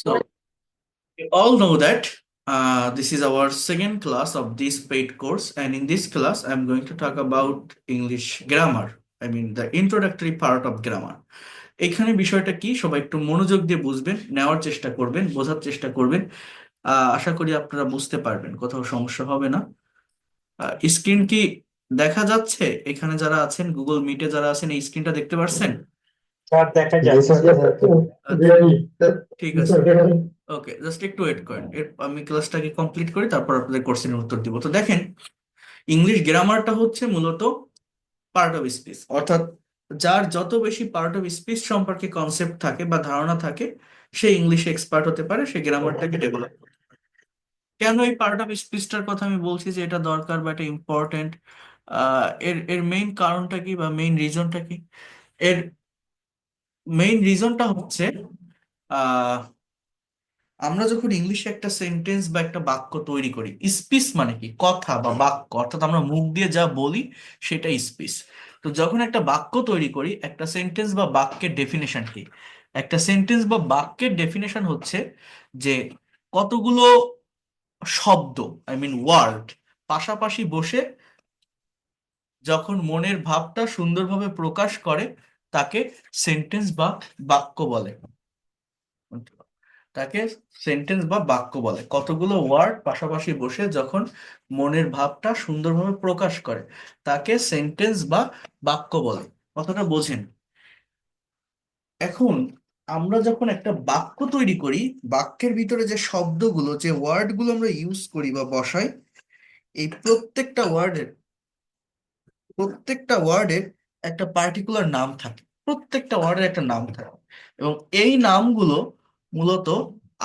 So, you all know that this is our second class of this paid course, and in this class, I'm going to talk about English grammar. I mean, the introductory part of grammar. এখানে বিষয়টা কি সবাই একটু মনোযোগ দিয়ে বুঝবেন, নেওয়ার চেষ্টা করবেন, বোঝার চেষ্টা করবেন। আশা করি আপনারা বুঝতে পারবেন, কোথাও সমস্যা হবে না। স্ক্রিন কি দেখা যাচ্ছে? এখানে যারা আছেন, গুগল মিটে যারা আছেন, এই স্ক্রিনটা দেখতে পারছেন? স্যার দেখা জি যাচ্ছে। স্যার ঠিক আছে, ওকে, জাস্ট একটু ওয়েট করেন, আমি ক্লাসটাকে কমপ্লিট করি, তারপর আপনাদের কোশ্চেনের উত্তর দিব। তো দেখেন, ইংলিশ গ্রামারটা হচ্ছে মূলত পার্ট অফ স্পিচ, অর্থাৎ যার যত বেশি পার্ট অফ স্পিচ সম্পর্কে কনসেপ্ট থাকে বা ধারণা থাকে, সে ইংলিশে এক্সপার্ট হতে পারে, সে গ্রামারটাকে ডেভেলপ করতে পারে। কেন এই পার্ট অফ স্পিচটার কথা আমি বলছি যে এটা দরকার বা এটা ইম্পর্টেন্ট? এর এর মেইন কারণটা কি বা মেইন রিজনটা কি? এর মেইন রিজনটা হচ্ছে আহ আমরা যখন ইংলিশে একটা সেন্টেন্স বা একটা বাক্য তৈরি করি, স্পিচ মানে কি? কথা বা বাক্য, অর্থাৎ আমরা মুখ দিয়ে যা বলি সেটা স্পিচ। তো যখন একটা বাক্য তৈরি করি, একটা সেন্টেন্স বা বাক্যের ডেফিনেশন কি? একটা সেন্টেন্স বা বাক্যের ডেফিনেশন হচ্ছে যে কতগুলো শব্দ, আই মিন ওয়ার্ড, পাশাপাশি বসে যখন মনের ভাবটা সুন্দরভাবে প্রকাশ করে, তাকে সেন্টেন্স বা বাক্য বলে। তাকে সেন্টেন্স বা বাক্য বলে। কতগুলো ওয়ার্ড পাশাপাশি বসে যখন মনের ভাবটা সুন্দরভাবে প্রকাশ করে, তাকে সেন্টেন্স বা বাক্য বলে। কথাটা বোঝেন? এখন আমরা যখন একটা বাক্য তৈরি করি, বাক্যের ভিতরে যে শব্দগুলো, যে ওয়ার্ডগুলো আমরা ইউজ করি বা বসাই, এই প্রত্যেকটা ওয়ার্ডের একটা পার্টিকুলার নাম থাকে। প্রত্যেকটা ওয়ার্ডের একটা নাম থাকে, এবং এই নামগুলো মূলত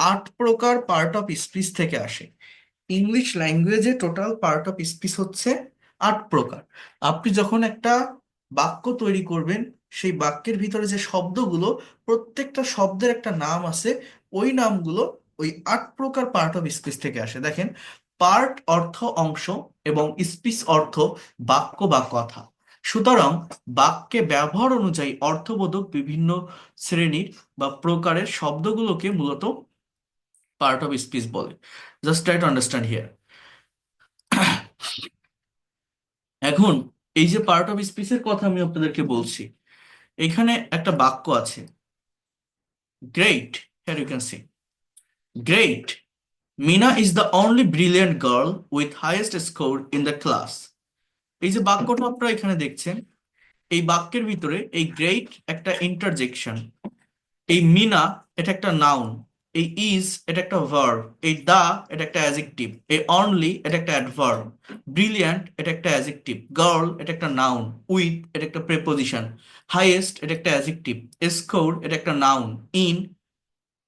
8 প্রকার পার্ট অফ স্পিচ থেকে আসে। ইংলিশ ল্যাঙ্গুয়েজে টোটাল পার্ট অফ স্পিচ হচ্ছে 8 প্রকার। আপনি যখন একটা বাক্য তৈরি করবেন, সেই বাক্যের ভিতরে যে শব্দগুলো, প্রত্যেকটা শব্দের একটা নাম আছে, ওই নামগুলো ওই 8 প্রকার পার্ট অফ স্পিচ থেকে আসে। দেখেন, পার্ট অর্থ অংশ, এবং স্পিচ অর্থ বাক্য বা কথা। সুতরাং বাক্যে ব্যবহার অনুযায়ী অর্থবোধক বিভিন্ন শ্রেণীর বা প্রকারের শব্দগুলোকে মূলত পার্ট অফ স্পিচ বলে। Just try to understand here. এখন এই যে পার্ট অফ স্পিচের কথা আমি আপনাদেরকে বলছি, এখানে একটা বাক্য আছে, great. Here you can see, great Mina is the only brilliant girl with highest score in the class. এই যে বাক্যটা আপনারা এখানে দেখছেন, এই বাক্যের ভিতরে এই গ্রেট একটা ইন্টারজেকশন, এই মিনা এটা একটা নাউন, এই ইজ এটা একটা ভার্ব, এই দা এটা একটা অ্যাজেক্টিভ, এই অনলি এটা একটা অ্যাডভার্ব, ব্রিলিয়ান্ট এটা একটা অ্যাজেক্টিভ, গার্ল এটা একটা নাউন, উইথ এটা একটা প্রেপোজিশন, হাইয়েস্ট এটা একটা অ্যাজেক্টিভ, স্কোর এটা একটা নাউন, ইন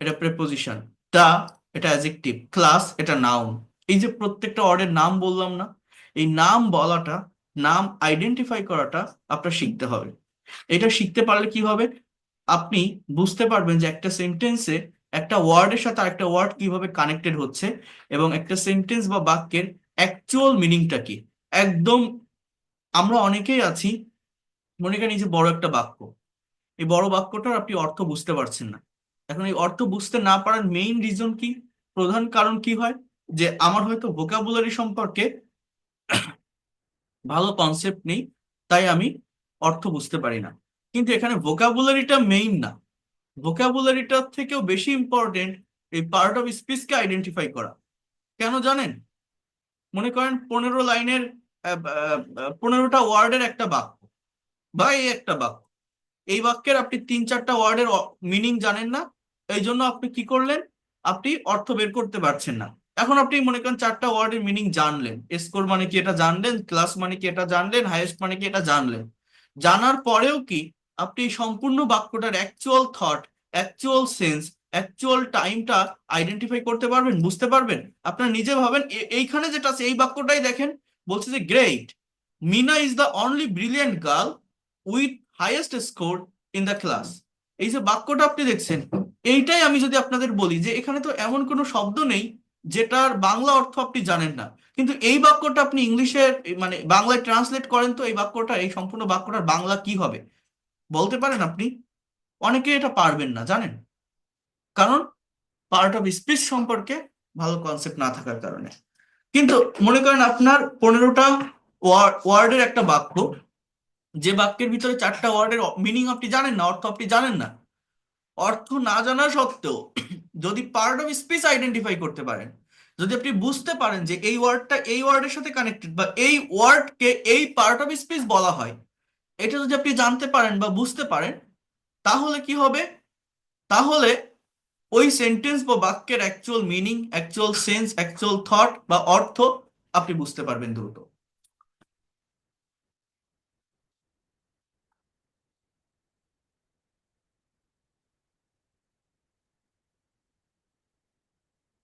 এটা প্রেপোজিশন, দা এটা অ্যাজেক্টিভ, ক্লাস এটা নাউন। এই যে প্রত্যেকটা ওয়ার্ডের নাম বললাম না, এই নাম বলাটা, নাম আইডেন্টিফাই করাটা আপনার শিখতে হবে। এটা শিখতে পারলে কি হবে? আপনি বুঝতে পারবেন যে একটা সেন্টেন্সে একটা ওয়ার্ডের সাথে আরেকটা ওয়ার্ড কিভাবে কানেক্টেড হচ্ছে, এবং একটা সেন্টেন্স বা বাক্যের অ্যাকচুয়াল মিনিংটা কি। একদম, আমরা অনেকেই আছি, মনে করেন এই যে বড় একটা বাক্য, এই বড় বাক্যটার আপনি অর্থ বুঝতে পারছেন না। এখন এই অর্থ বুঝতে না পারার মেইন রিজন কি? প্রধান কারণ কি হয়? যে আমার হয়তো ভোকাবুলারি সম্পর্কে ভালো কনসেপ্ট নেই, তাই আমি অর্থ বুঝতে পারি না। কিন্তু এখানে ভোকাবুলারিটা মেইন না, ভোকাবুলারিটার থেকেও বেশি ইম্পর্টেন্ট এই পার্ট অফ স্পিচকে আইডেন্টিফাই করা। কেন জানেন? মনে করেন 15 লাইনের, 15টা ওয়ার্ডের একটা বাক্য, বা এই একটা বাক্য, এই বাক্যের আপনি 3-4টা ওয়ার্ডের মিনিং জানেন না, এই জন্য আপনি কি করলেন? আপনি অর্থ বের করতে পারছেন না। এখন আপনি মনে করেন 4টা ওয়ার্ডের মিনিং জানলেন, স্কোর মানে কি এটা জানলেন, ক্লাস মানে কি এটা জানলেন, হাইয়েস্ট মানে কি এটা জানলেন। জানার পরেও কি আপনি এই সম্পূর্ণ বাক্যটার actual thought, actual sense, actual টাইমটা আইডেন্টিফাই করতে পারবেন, বুঝতে পারবেন? আপনারা নিজে ভাবেন, এইখানে যেটা আছে এই বাক্যটাই দেখেন, বলছে যে great Mina is the only brilliant girl with highest score in the class. এই যে বাক্যটা আপনি দেখছেন, এইটাই আমি যদি আপনাদের বলি যে এখানে তো এমন কোনো শব্দ নেই যেটার বাংলা অর্থ আপনি জানেন না, কিন্তু এই বাক্যটা আপনি ইংলিশে মানে বাংলায় ট্রান্সলেট করেন, তো এই বাক্যটা, এই সম্পূর্ণ বাক্যটার বাংলা কি হবে বলতে পারেন আপনি? অনেকে এটা পারবেন না, জানেন কারণ পার্ট অফ স্পিচ সম্পর্কে ভালো কনসেপ্ট না থাকার কারণে। কিন্তু মনে করেন আপনার 15টা ওয়ার্ডের একটা বাক্য, যে বাক্যের ভিতরে 4টা ওয়ার্ডের মিনিং আপনি জানেন না, অর্থ আপনি জানেন না, অর্থ না জানা সত্ত্বেও যদি পার্ট অফ স্পিচ আইডেন্টিফাই করতে পারেন, যদি আপনি বুঝতে পারেন যে এই ওয়ার্ডটা এই ওয়ার্ডের সাথে কানেক্টেড বা এই ওয়ার্ডকে এই পার্ট অফ স্পিচ বলা হয়, এটা যদি আপনি জানতে পারেন বা বুঝতে পারেন, তাহলে কি হবে? তাহলে ওই সেন্টেন্স বা বাক্যের actual meaning, actual sense, actual thought বা অর্থ আপনি বুঝতে পারবেন দ্রুত।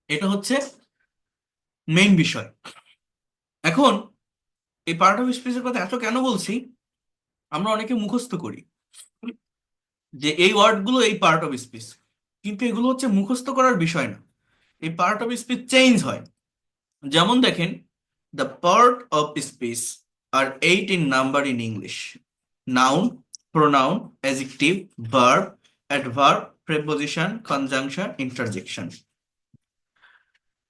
এটা হচ্ছে মেইন বিষয়। এখন এই পার্ট অফ স্পিচের কথা এত কেন বলছি? আমরা অনেকে মুখস্থ করি যে এই ওয়ার্ডগুলো এই পার্ট অফ স্পিচ, কিন্তু এগুলো হচ্ছে মুখস্থ করার বিষয় না। এই পার্ট অফ স্পিচ চেঞ্জ হয়। যেমন দেখেন, the part of speech are 8 in number in English: noun, pronoun, adjective, verb, adverb, preposition, conjunction, interjection.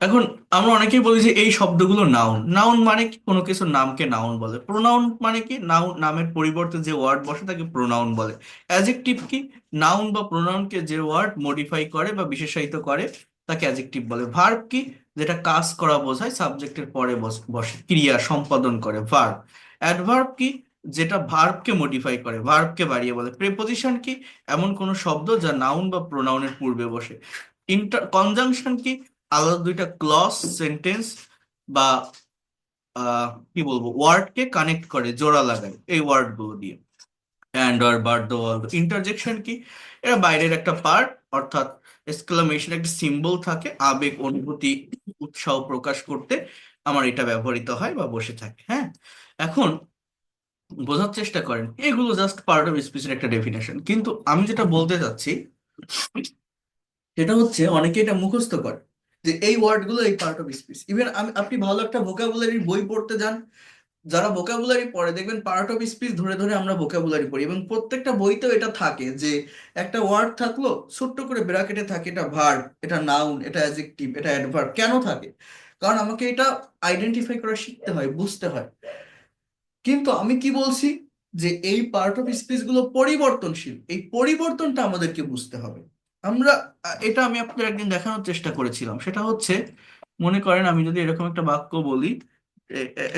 এখন আমরা অনেকেই বলি যে এই শব্দগুলো নাউন। নাউন মানে কি? কোনো কিছুর নামকে নাউন বলে। প্রোনাউন মানে কি? নাউন, নামের পরিবর্তে যে ওয়ার্ড বসে তাকে প্রোনাউন বলে। অ্যাজেক্টিভ কি? নাউন বা প্রোনাউনকে যে ওয়ার্ড মডিফাই করে বা বিশেষায়িত করে তাকে অ্যাজেক্টিভ বলে। ভার্ব কি? যেটা কাজ করা বোঝায়, সাবজেক্টের পরে বসে, ক্রিয়া সম্পাদন করে, ভার্ব। অ্যাডভার্ব কি? যেটা ভার্বকে মডিফাই করে, ভার্বকে বাড়িয়ে বলে। প্রেপোজিশন কি? এমন কোনো শব্দ যা নাউন বা প্রোনাউনের পূর্বে বসে। কনজাংশন কি? আলাদা দুইটা ক্লজ, সেন্টেন্স বা কি বলবো, ওয়ার্ডকে কানেক্ট করে, জোড়া লাগায় এই ওয়ার্ড গুলো দিয়ে। And or but the word. Interjection কি? এটা বাইরের একটা পার্ট, অর্থাৎ এক্সক্লামেশন, একটা সিম্বল থাকে, আবেগ, অনুভূতি, উৎসাহ প্রকাশ করতে আমার এটা ব্যবহৃত হয় বা বসে থাকে। হ্যাঁ, এখন বোঝার চেষ্টা করেন, এগুলো জাস্ট পার্ট অফ স্পিচের একটা ডেফিনেশন, কিন্তু আমি যেটা বলতে চাচ্ছি সেটা হচ্ছে অনেকে এটা মুখস্থ করে যে এই ওয়ার্ডগুলো এই পার্ট অফ স্পিচ। ইভেন আপনি ভালো একটা ভোকাবুলারি বই পড়তে যান, যারা ভোকাবুলারি পড়ে দেখবেন পার্ট অফ স্পিচ ধরে ধরে আমরা ভোকাবুলারি পড়ি, এবং প্রত্যেকটা বইতেও এটা থাকে যে একটা ওয়ার্ড থাকলো ছোট্ট করে ব্র্যাকেটে থাকে, এটা ভার্ব, এটা নাউন, এটা অ্যাডজেক্টিভ, এটা অ্যাডভার্ব। কেন থাকে? কারণ আমাকে এটা আইডেন্টিফাই করা শিখতে হয়, বুঝতে হয়। কিন্তু আমি কি বলছি, যে এই পার্ট অফ স্পিচ গুলো পরিবর্তনশীল, এই পরিবর্তনটা আমাদেরকে বুঝতে হবে। আমরা এটা আমি আপনাদের একদিন দেখানোর চেষ্টা করেছিলাম। সেটা হচ্ছে, মনে করেন আমি যদি এরকম একটা বাক্য বলি,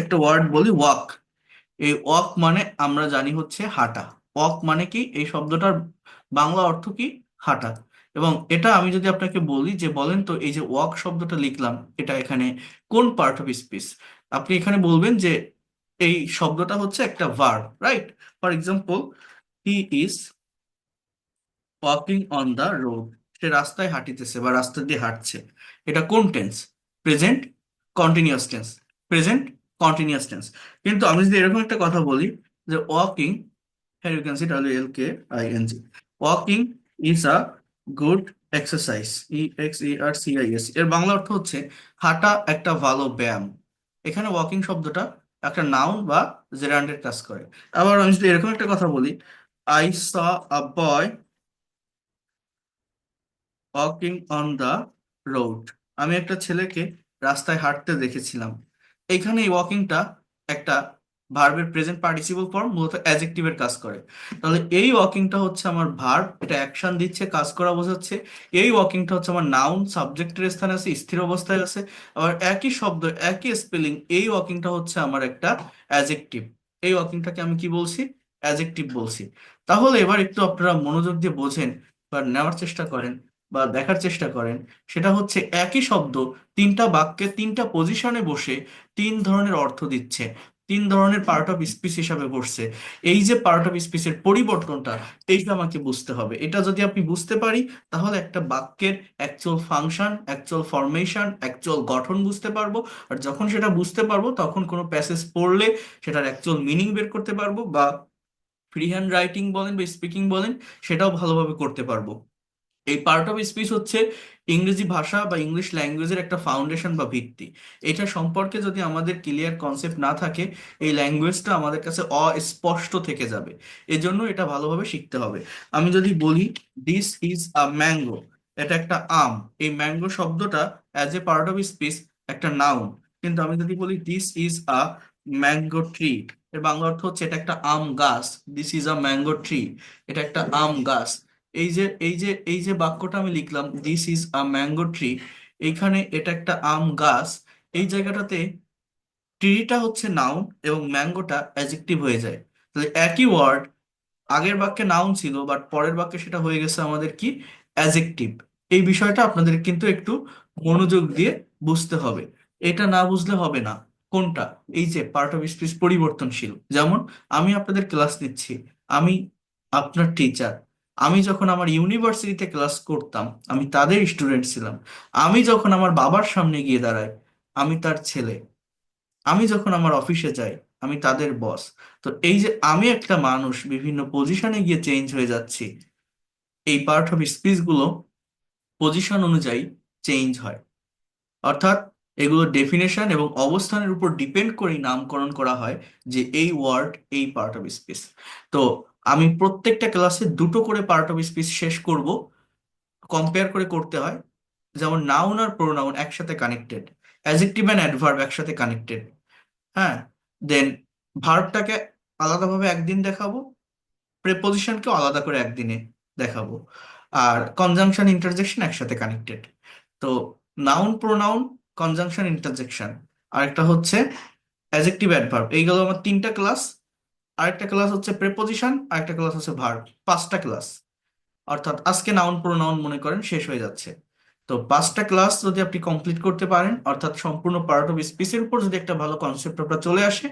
একটা ওয়ার্ড বলি, ওয়াক। এই ওয়াক মানে আমরা জানি হচ্ছে হাঁটা। ওয়াক মানে কি? এই শব্দটার বাংলা অর্থ কি? হাঁটা। এবং এটা আমি যদি আপনাকে বলি যে বলেন তো এই যে ওয়াক শব্দটা লিখলাম, এটা এখানে কোন পার্ট অফ স্পিচ? আপনি এখানে বলবেন যে এই শব্দটা হচ্ছে একটা verb, right? For example, he is walking on the road. সে রাস্তায় হাঁটিতেছে বা রাস্তা দিয়ে হাঁটছে। এটা কোন tense? Present continuous tense. Present continuous tense. কিন্তু আমি যদি এরকম একটা কথা বলি যে walking, here you can see WLKING, walking is a good exercise, EXERCIS, এর বাংলা অর্থ হচ্ছে হাঁটা একটা ভালো ব্যায়াম। এখানে ওয়াকিং শব্দটা একটা নাউন বা জেরান্ডের কাজ করে। আবার আমি যদি এরকম একটা কথা বলি, I saw a boy walking on the road. আমি একটা ছেলেকে রাস্তায় হাঁটতে দেখেছিলাম। এইখানে এই ওয়াকিংটা একটা ভার্বের প্রেজেন্ট পার্টিসিপল ফর্ম, মূলত অ্যাডজেক্টিভের কাজ করে। তাহলে এই ওয়াকিংটা হচ্ছে আমার ভার্ব, এটা অ্যাকশন দিচ্ছে, কাজ করা বোঝাচ্ছে। এই ওয়াকিংটা হচ্ছে আমার নাউন, সাবজেক্টের স্থানে আছে, স্থির অবস্থায় আছে। আবার একই শব্দ, একই স্পেলিং, এই ওয়াকিংটা হচ্ছে আমার একটা অ্যাডজেক্টিভ। এই ওয়াকিংটাকে আমি কি বলছি? অ্যাডজেক্টিভ বলছি। তাহলে এবার একটু আপনারা মনোযোগ দিয়ে বোঝেন বা নেওয়ার চেষ্টা করেন বা দেখার চেষ্টা করেন। সেটা হচ্ছে একই শব্দ তিনটা বাক্যে তিনটা পজিশনে বসে তিন ধরনের অর্থ দিচ্ছে, তিন ধরনের পার্ট অফ স্পিচ হিসাবে বসছে। এই যে পার্ট অফ স্পিচের পরিবর্তনটা, এইটা আমাকে বুঝতে হবে। এটা যদি আপনি বুঝতে পারি, তাহলে একটা বাক্যের actual function, actual formation, actual গঠন বুঝতে পারবো। আর যখন সেটা বুঝতে পারবো, তখন কোনো প্যাসেজ পড়লে সেটার অ্যাকচুয়াল মিনিং বের করতে পারবো, বা ফ্রি হ্যান্ড রাইটিং বলেন বা স্পিকিং বলেন, সেটাও ভালোভাবে করতে পারবো। এই পার্ট অফ স্পিচ হচ্ছে ইংরেজি ভাষা বা ইংলিশ ল্যাঙ্গুয়েজের একটা ফাউন্ডেশন বা ভিত্তি। এটা সম্পর্কে যদি আমাদের ক্লিয়ার কনসেপ্ট না থাকে, এই ল্যাঙ্গুয়েজটা আমাদের কাছে অস্পষ্ট থেকে যাবে। এজন্য এটা ভালোভাবে শিখতে হবে। আমি যদি বলি দিস ইজ আ ম্যাঙ্গো, এটা একটা আম। এই ম্যাঙ্গো শব্দটা as a part of speech একটা নাউন। কিন্তু আমি যদি বলি this is a mango tree, এর বাংলা অর্থ হচ্ছে এটা একটা আম গাছ। This is a mango tree, এটা একটা আম গাছ। এই যে বাক্যটা আমি লিখলাম, this is a mango tree, এইখানে এটা একটা আম গাছ, এই জায়গাটাতে ট্রিটা হচ্ছে নাউন এবং ম্যাঙ্গোটা অ্যাডজেক্টিভ হয়ে যায়। তাহলে একই ওয়ার্ড, আগের বাক্যে নাউন ছিল বাট পরের বাক্যে সেটা হয়ে গেছে আমাদের কি, অ্যাজেক্টিভ। এই বিষয়টা আপনাদের কিন্তু একটু মনোযোগ দিয়ে বুঝতে হবে, এটা না বুঝলে হবে না। কোনটা? এই যে পার্ট অফ স্পিচ পরিবর্তনশীল। যেমন আমি আপনাদের ক্লাস নিচ্ছি, আমি আপনার টিচার। আমি যখন আমার ইউনিভার্সিটিতে ক্লাস করতাম আমি তাদের স্টুডেন্ট ছিলাম। আমি যখন আমার বাবার সামনে গিয়ে দাঁড়াই আমি তার ছেলে। আমি যখন আমার অফিসে যাই আমি তাদের বস। তো এই যে আমি একটা মানুষ বিভিন্ন পজিশনে গিয়ে চেঞ্জ হয়ে যাচ্ছি, এই পার্ট অফ স্পিচ গুলো পজিশন অনুযায়ী চেঞ্জ হয়। অর্থাৎ এগুলো ডেফিনেশন এবং অবস্থানের উপর ডিপেন্ড করেই নামকরণ করা হয় যে এই ওয়ার্ড এই পার্ট অফ স্পিচ। তো আমি প্রত্যেকটা ক্লাসে দুটো করে পার্ট অফ স্পিচ শেষ করব, কম্পেয়ার করে করতে হয়। যেমন নাউন আর প্রোনাউন একসাথে কানেক্টেড, অ্যাডজেক্টিভ অ্যান্ড অ্যাডভার্ব একসাথে কানেক্টেড। হ্যাঁ, দেন ভার্বটাকে আলাদাভাবে একদিন দেখাবো, প্রেপোজিশনকেও আলাদা করে একদিনে দেখাবো, আর কনজাংশন ইন্টারজেকশন একসাথে কানেক্টেড। তো নাউন প্রোনাউন কনজাংশন ইন্টারজেকশন, আরেকটা হচ্ছে অ্যাডজেক্টিভ অ্যাডভার্ব, এই গেল আমার তিনটা ক্লাস। আরেকটা ক্লাস হচ্ছে প্রেপোজিশন, আরেকটা ক্লাস হচ্ছে ভার্ব, পাঁচটা ক্লাস। অর্থাৎ আজকে নাউন প্রোনাউন মনে করেন শেষ হয়ে যাচ্ছে। তো পাঁচটা ক্লাস যদি আপনি কমপ্লিট করতে পারেন, অর্থাৎ সম্পূর্ণ পার্ট অফ স্পিচের উপর যদি একটা ভালো কনসেপ্ট আপনার চলে আসে,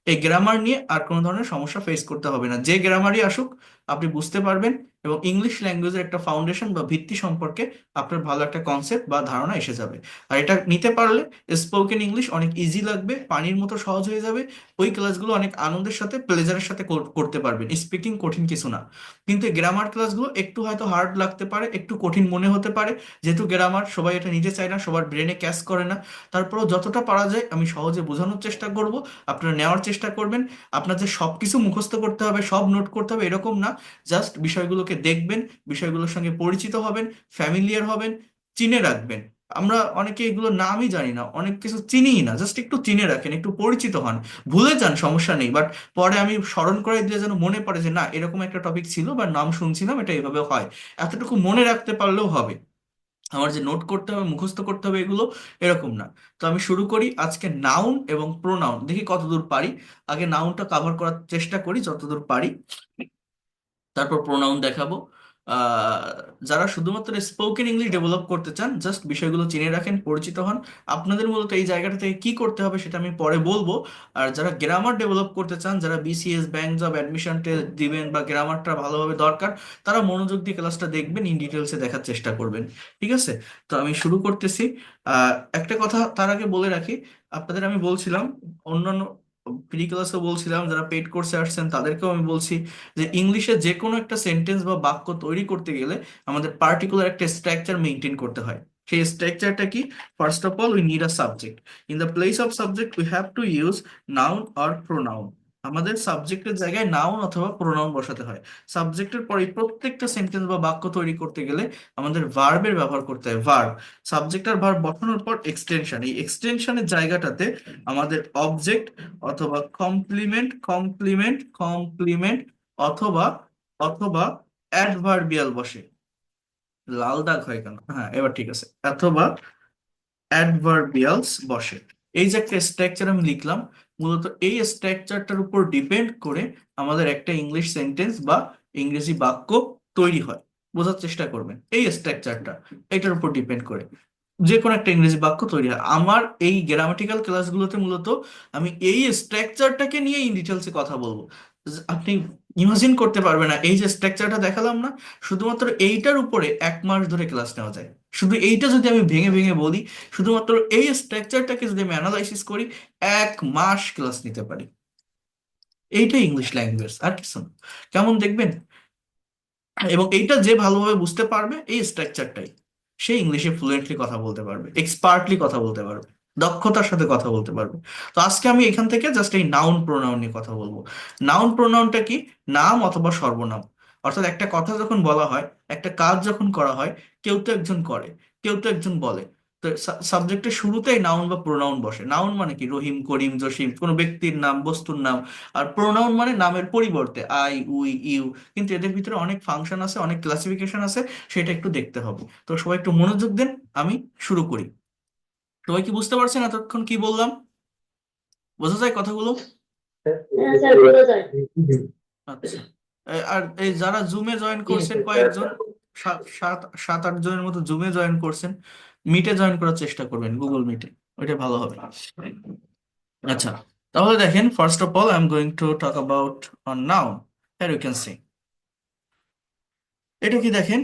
এই গ্রামার নিয়ে আর কোনো ধরনের সমস্যা ফেস করতে হবে না। যে গ্রামারই আসুক আপনি বুঝতে পারবেন, এবং ইংলিশ ল্যাঙ্গুয়েজের একটা ফাউন্ডেশন বা ভিত্তি সম্পর্কে আপনার ভালো একটা কনসেপ্ট বা ধারণা এসে যাবে। আর এটা নিতে পারলে স্পোকেন ইংলিশ অনেক ইজি লাগবে, পানির মতো সহজ হয়ে যাবে। ওই ক্লাসগুলো অনেক আনন্দের সাথে প্লেজারের সাথে করতে পারবেন। স্পিকিং কঠিন কিছু না, কিন্তু গ্রামার ক্লাসগুলো একটু হয়তো হার্ড লাগতে পারে, একটু কঠিন মনে হতে পারে, যেহেতু গ্রামার সবাই এটা নিতে চায় না, সবার ব্রেনে ক্যাচ করে না। তারপরেও যতটা পারা যায় আমি সহজে বোঝানোর চেষ্টা করব, আপনারা নেওয়ার চেষ্টা করবেন। আপনার যে সব কিছু মুখস্থ করতে হবে, সব নোট করতে হবে এরকম না, জাস্ট বিষয়গুলোকে দেখবেন, বিষয়গুলোর সঙ্গে পরিচিত হবেন, ফ্যামিলিয়ার হবেন, চিনে রাখবেন। আমরা অনেকে এগুলো নামই জানি না, অনেক কিছু চিনিই না, জাস্ট একটু চিনে রাখেন, একটু পরিচিত হন। ভুলে যান সমস্যা নেই, বাট পরে আমি স্মরণ করাই দিলে যেন মনে পড়ে যে না এরকম একটা টপিক ছিল বা নাম শুনছিলাম, এটা এইভাবে হয়। এতটুকু মনে রাখতে পারলেও হবে। আমার যে নোট করতে হবে মুখস্থ করতে হবে এগুলো এরকম না। তো আমি শুরু করি আজকে নাউন এবং প্রোনাউন, দেখি কতদূর পারি। আগে নাউনটা কাভার করার চেষ্টা করি যতদূর পারি, তারপর প্রোনাউন দেখাবো। আহ, যারা শুধুমাত্র স্পোকেন ইংলিশ ডেভেলপ করতে চান, জাস্ট বিষয়গুলো চিনে রাখেন, পরিচিত হন। আপনাদের মূলত এই জায়গাটা থেকে কি করতে হবে সেটা আমি পরে বলবো। আর যারা গ্রামার ডেভেলপ করতে চান, যারা বিসিএস ব্যাংক জব অ্যাডমিশন দিবেন বা গ্রামারটা ভালোভাবে দরকার, তারা মনোযোগ দিয়ে ক্লাসটা দেখবেন, ইন ডিটেলসে দেখার চেষ্টা করবেন। ঠিক আছে? তো আমি শুরু করতেছি। একটা কথা তার আগে বলে রাখি, আপনাদের আমি বলছিলাম অন্যান্য প্রি ক্লাসে বলছিলাম, যারা পেড কোর্সে আসছেন তাদেরকেও আমি বলছি যে ইংলিশে যে কোনো একটা সেন্টেন্স বা বাক্য তৈরি করতে গেলে আমাদের পার্টিকুলার একটা স্ট্রাকচার মেনটেন করতে হয়। সেই স্ট্রাকচারটা কি? First of all we need a subject. In the place of subject we have to use noun or pronoun. আমাদের সাবজেক্টের জায়গায় নাউন অথবা প্রোনাউন বসাতে হয়। সাবজেক্টের পরে প্রত্যেকটা সেন্টেন্স বা বাক্য তৈরি করতে গেলে আমাদের ভার্বের ব্যবহার করতে হয়, ভার্ব। সাবজেক্ট আর ভার্ব বসানোর পর এক্সটেনশন, এই এক্সটেনশনের জায়গাটাতে আমাদের অবজেক্ট অথবা কমপ্লিমেন্ট কমপ্লিমেন্ট কমপ্লিমেন্ট অথবা অথবা অ্যাডভার্বিয়াল বসে। লাল দাগ হয় কেন? হ্যাঁ, এবার ঠিক আছে। অথবা অ্যাডভার্বিয়ালস বসে। এই যে একটা স্ট্রাকচার আমি লিখলাম, মূলত এই স্ট্রাকচারটার উপর ডিপেন্ড করে আমাদের একটা ইংলিশ সেন্টেন্স বা ইংরেজি বাক্য তৈরি হয়। বোঝার চেষ্টা করবেন, এই স্ট্রাকচারটা এটার উপর ডিপেন্ড করে যে কোনো একটা ইংরেজি বাক্য তৈরি হয়। আমার এই গ্রামাটিক্যাল ক্লাসগুলোতে মূলত আমি এই স্ট্রাকচারটাকে নিয়ে ইন ডিটেলসে কথা বলবো। আপনি ইমাজিন করতে পারবেন না, এই যে স্ট্রাকচারটা দেখালাম না, শুধুমাত্র এইটার উপরে 1 মাস ধরে ক্লাস নেওয়া যায়। শুধু এইটা যদি আমি ভেঙে ভেঙে বলি, শুধুমাত্র এই স্ট্রাকচারটাকে যদি আমি অ্যানালাইসিস করি, 1 মাস ক্লাস নিতে পারি। এইটাই ইংলিশ ল্যাঙ্গুয়েজ, আর কিছু না। কেমন দেখবেন? এবং এইটা যে ভালোভাবে বুঝতে পারবে এই স্ট্রাকচারটাই, সে ইংলিশে ফ্লুয়েন্টলি কথা বলতে পারবে, এক্সপার্টলি কথা বলতে পারবে, দক্ষতার সাথে কথা বলতে পারবে। তো আজকে আমি এখান থেকে জাস্ট এই নাউন প্রোনাউন নিয়ে কথা বলবো। নাউন প্রোনাউনটা কি? নাম অথবা সর্বনাম। অর্থাৎ একটা কথা যখন বলা হয়, একটা কাজ যখন করা হয়, কেউ তো একজন করে, কেউ তো একজন বলে। তো সাবজেক্টের শুরুতেই নাউন বা প্রোনাউন বসে। নাউন মানে কি? রহিম, করিম, জসিম, কোনো ব্যক্তির নাম, বস্তুর নাম। আর প্রোনাউন মানে নামের পরিবর্তে আই, উই, ইউ। কিন্তু এদের ভিতরে অনেক ফাংশন আছে, অনেক ক্লাসিফিকেশন আছে, সেটা একটু দেখতে হবে। তো সবাই একটু মনোযোগ দেন, আমি শুরু করি। সবাই কি বুঝতে পারছেন এতক্ষণ কি বললাম? বোঝা যায় কথাগুলো? হ্যাঁ স্যার, বোঝা যায়। আচ্ছা। আর এই যারা জুমে জয়েন করছেন কয়েকজন, সাত সাত আট জনের মতো জুমে জয়েন করছেন, মিটে জয়েন করার চেষ্টা করবেন, গুগল মিটে, ওইটা ভালো হবে। আচ্ছা, তাহলে দেখেন, first of all I am going to talk about noun. Here you can see, এটা কি দেখেন?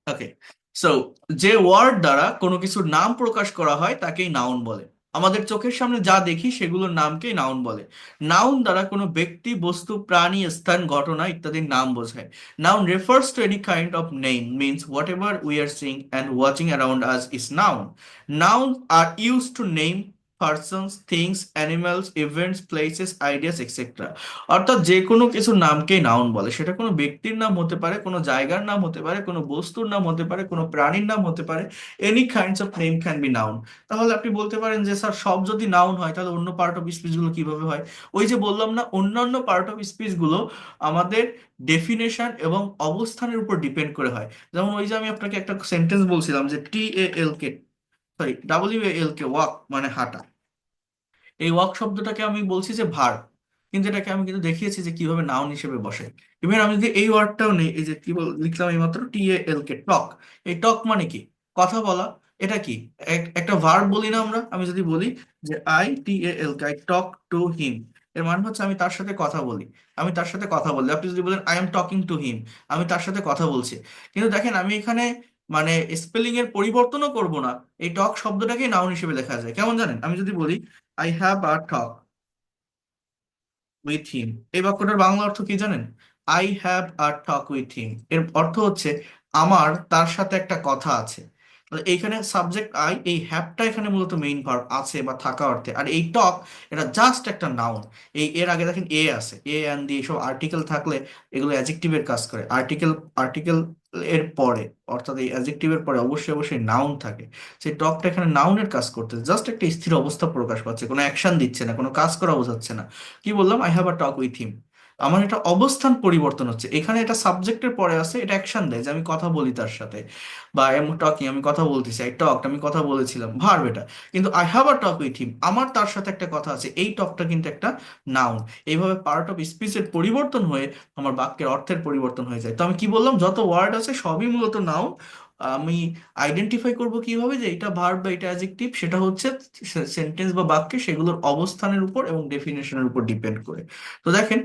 ওকে, সো যে ওয়ার্ড দ্বারা কোনো কিছুর নাম প্রকাশ করা হয় তাকেই নাউন বলে। আমাদের চোখের সামনে যা দেখি সেগুলোর নামকেই নাউন বলে। নাউন দ্বারা কোনো ব্যক্তি, বস্তু, প্রাণী, স্থান, ঘটনা ইত্যাদির নাম বোঝায়। Noun refers to any kind of name, means whatever we are seeing and watching around us is noun. Noun are use to name persons, things, animals, events, places, ideas etcetera. অর্থাৎ যে কোনো কিছুর নামকেই noun বলে। সেটা কোনো ব্যক্তির নাম হতে পারে, কোনো জায়গার নাম হতে পারে, কোনো বস্তুর নাম হতে পারে, কোনো প্রাণীর নাম হতে পারে। Any kinds of name can be noun. তাহলে আপনি বলতে পারেন যে স্যার, সব যদি নাউন হয় তাহলে অন্য পার্ট অফ স্পিচ গুলো কিভাবে হয়? ওই যে বললাম না, অন্যান্য পার্ট অফ স্পিচ গুলো আমাদের ডেফিনেশন এবং অবস্থানের উপর ডিপেন্ড করে হয়। যেমন ওই যে আমি আপনাকে একটা সেন্টেন্স বলছিলাম যে TALK, সরি, WALK, ওয়াক মানে হাঁটা। এই ওয়াক শব্দটাকে আমি বলছি যে ভার্ব, কিন্তু এটাকে আমি কিন্তু দেখিয়েছি যে কিভাবে নাউন হিসেবে বসে। ইভেন আমি যদি এই ওয়ার্ডটাও নেই, এই যে কি লিখলাম এইমাত্র, TALK, টক। এই টক মানে কি? কথা বলা। এটা কি? একটা ভার্ব বলি না আমরা? আমি যদি বলি যে ITALK, I talk to him, এর মানে হচ্ছে আমি তার সাথে কথা বলি। আমি তার সাথে কথা বলি। আপনি যদি বলেন I am talking to him, আমি তার সাথে কথা বলছি। কিন্তু দেখেন, আমি এখানে মানে স্পেলিং এর পরিবর্তনও করব না। এই টক শব্দটাকে নাউন হিসেবে লেখা যায়। কেমন জানেন? আমি যদি বলি I have a talk with him, এই বাক্যটার বাংলা অর্থ কি জানেন? I have a talk with him, এর অর্থ হচ্ছে আমার তার সাথে একটা কথা আছে। তাহলে এইখানে সাবজেক্ট আই, এই হ্যাভটা এখানে মূলত মেইন ভার্ব, আছে বা থাকা অর্থে। আর এই টক, এটা জাস্ট একটা নাউন। এর আগে দেখেন এ আছে, এ অ্যান দিয়ে সব আর্টিকেল থাকলে এগুলো অ্যাডজেক্টিভের কাজ করে। আর্টিকেল, আর্টিকেল এর পরে, অর্থাৎ এই অ্যাডজেক্টিভের পরে অবশ্যই অবশ্যই নাউন থাকে। সেই টকটা এখানে নাউনের কাজ করতে, জাস্ট একটা স্থির অবস্থা প্রকাশ পাচ্ছে, কোনো অ্যাকশন দিচ্ছে না, কোনো কাজ করা বোঝাচ্ছে না। কি বললাম? I have a talk with him. আমার এটা অবস্থান পরিবর্তন হচ্ছে, এখানে এটা সাবজেক্টের পরে আছে, এটা অ্যাকশন দেয় যে আমি কথা বলি তার সাথে। বা আই এম টকিং, আমি কথা বলতেছি, আই টকড, আমি কথা বলেছিলাম, ভার্ব এটা। কিন্তু I have a talk with him, আমার তার সাথে একটা কথা আছে, এই টকটা কিন্তু একটা নাউন। এইভাবে পার্ট অফ স্পিচের পরিবর্তন হয়ে আমার বাক্যের অর্থের পরিবর্তন হয়ে যায়। তো আমি কি বললাম, যত ওয়ার্ড আছে সবই মূলত নাউন। আমি আইডেন্টিফাই করব কিভাবে যে এটা ভার্ব বা এটা অ্যাডজেক্টিভ? সেটা হচ্ছে সেন্টেন্স বা বাক্যে সেগুলোর অবস্থানের উপর এবং ডেফিনেশনের উপর ডিপেন্ড করে। তো দেখেন,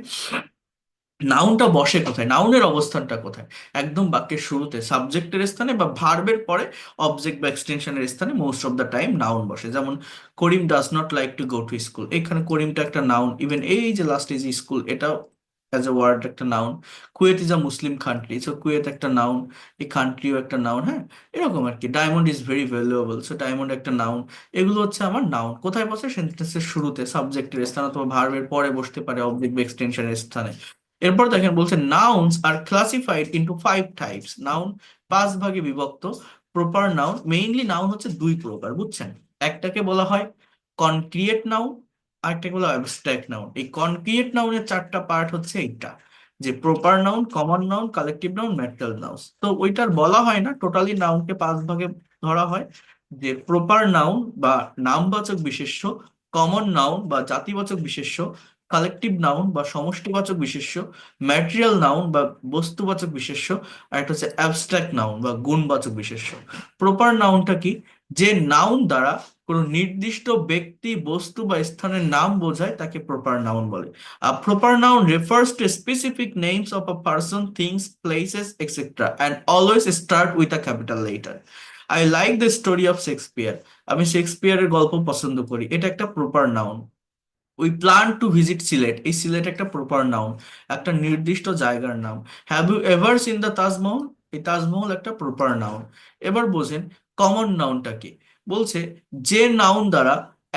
নাউনটা বসে কোথায়, নাউনের অবস্থানটা কোথায়? একদম বাক্যের শুরুতে সাবজেক্টের স্থানে, বা ভার্বের পরে অবজেক্ট বা এক্সটেনশনের স্থানে most of the time noun বসে। যেমন Karim does not like to go to school, এখানে করিমটা একটা নাউন। ইভেন এই যে লাস্ট ইজ স্কুল, এটাও অ্যাজ এ ওয়ার্ড একটা noun. Kuwait is a Muslim country, so Kuwait একটা নাউন, এই কান্ট্রিও একটা নাউন। হ্যাঁ, এরকম আর কি। Diamond is very valuable, so diamond একটা নাউন। এগুলো হচ্ছে আমার নাউন। কোথায় বসে? সেন্টেন্সের শুরুতে সাবজেক্টের স্থানে, অথবা ভার্বের পরে বসতে পারে অবজেক্ট বা এক্সটেনশনের স্থানে। এরপর দেখেন বলছে nouns are classified into 5 types. Noun 5 ভাগে বিভক্ত। প্রপার নাউন, মেইনলি নাউন হচ্ছে 2 প্রকার, বুঝছেন? একটাকে বলা হয় কনক্রিয়েট নাউন, আরেকটাকে বলা হয় অ্যাবস্ট্রাক্ট নাউন। এই কনক্রিয়েট নাউনের 4টা পার্ট হচ্ছে এইটা, যে proper noun, common noun, collective noun, material noun. তো ওইটার বলা হয় না, টোটালি নাউনকে 5 ভাগে ধরা হয়। যে প্রপার নাউন বা নামবাচক বিশেষ্য, কমন নাউন বা জাতিবাচক বিশেষ্য, কালেকটিভ নাউন বা সমষ্টিবাচক বিশেষ্য, ম্যাটেরিয়াল নাউন বা বস্তুবাচক বিশেষ্য, আর একটা হচ্ছে অ্যাবস্ট্রাক্ট নাউন বা গুণবাচক বিশেষ্য। প্রপার নাউনটা কি? যে নাউন দ্বারা কোনো নির্দিষ্ট ব্যক্তি, বস্তু বা স্থানের নাম বোঝায় তাকে প্রপার নাউন বলে। A proper noun refers to specific names of a person, things, places, etc. and always start with a capital letter. I like the story of Shakespeare. আমি শেক্সপিয়ারের গল্প পছন্দ করি, এটা একটা proper noun. We plan to visit Sylhet, এই সিলেট একটা proper noun, একটা নির্দিষ্ট জায়গার নাম। Have you ever seen the Taj Mahal, এই তাজমহল একটা প্রপার নাউন। এবার বোঝেন কমন নাউনটা কি। বলছে যে নাউন দ্বারা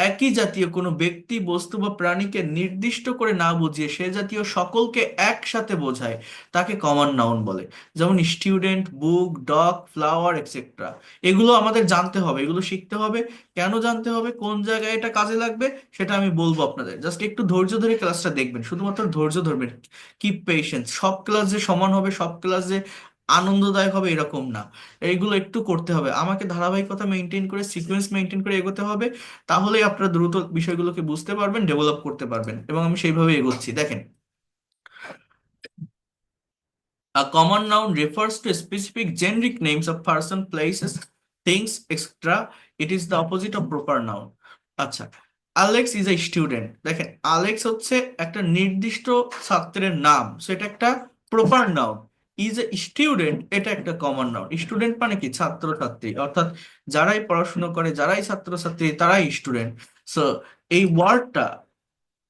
একই জাতীয় কোনো ব্যক্তি বস্তু বা প্রাণীকে নির্দিষ্ট করে না বুঝিয়ে সে জাতীয় সকলকে একসাথে বোঝায় তাকে কমন নাউন বলে। যেমন স্টুডেন্ট, বুক, ডগ, ফ্লাওয়ার এক্সেট্রা। এগুলো আমাদের জানতে হবে, এগুলো শিখতে হবে। কেন জানতে হবে, কোন জায়গায় এটা কাজে লাগবে, সেটা আমি বলবো আপনাদের। জাস্ট একটু ধৈর্য ধরে ক্লাসটা দেখবেন, শুধুমাত্র ধৈর্য ধরবেন। Keep patience. সব ক্লাস যে সমান হবে, সব ক্লাস যে আনন্দদায়ক হবে এরকম না। এইগুলো একটু করতে হবে, আমাকে ধারাবাহিকতা মেনটেন করে, সিকোয়েন্স মেনটেন করে এগোতে হবে। তাহলেই আপনারা দ্রুত বিষয়গুলোকে বুঝতে পারবেন, ডেভেলপ করতে পারবেন, এবং আমি সেইভাবে এগোচ্ছি। দেখেন, a common noun refers to specific generic names of person, places, things, etc. It is the opposite of proper noun. আচ্ছা, আলেক্স ইজ এ স্টুডেন্ট। দেখেন, আলেক্স হচ্ছে একটা নির্দিষ্ট ছাত্রের নাম, সেটা একটা proper noun. Is a student, এটা একটা কমন নাউন। স্টুডেন্ট মানে কি, ছাত্র ছাত্রী, অর্থাৎ যারাই পড়াশোনা করে, যারাই ছাত্র ছাত্রী, তারাই স্টুডেন্ট। সো এই ওয়ার্ডটা,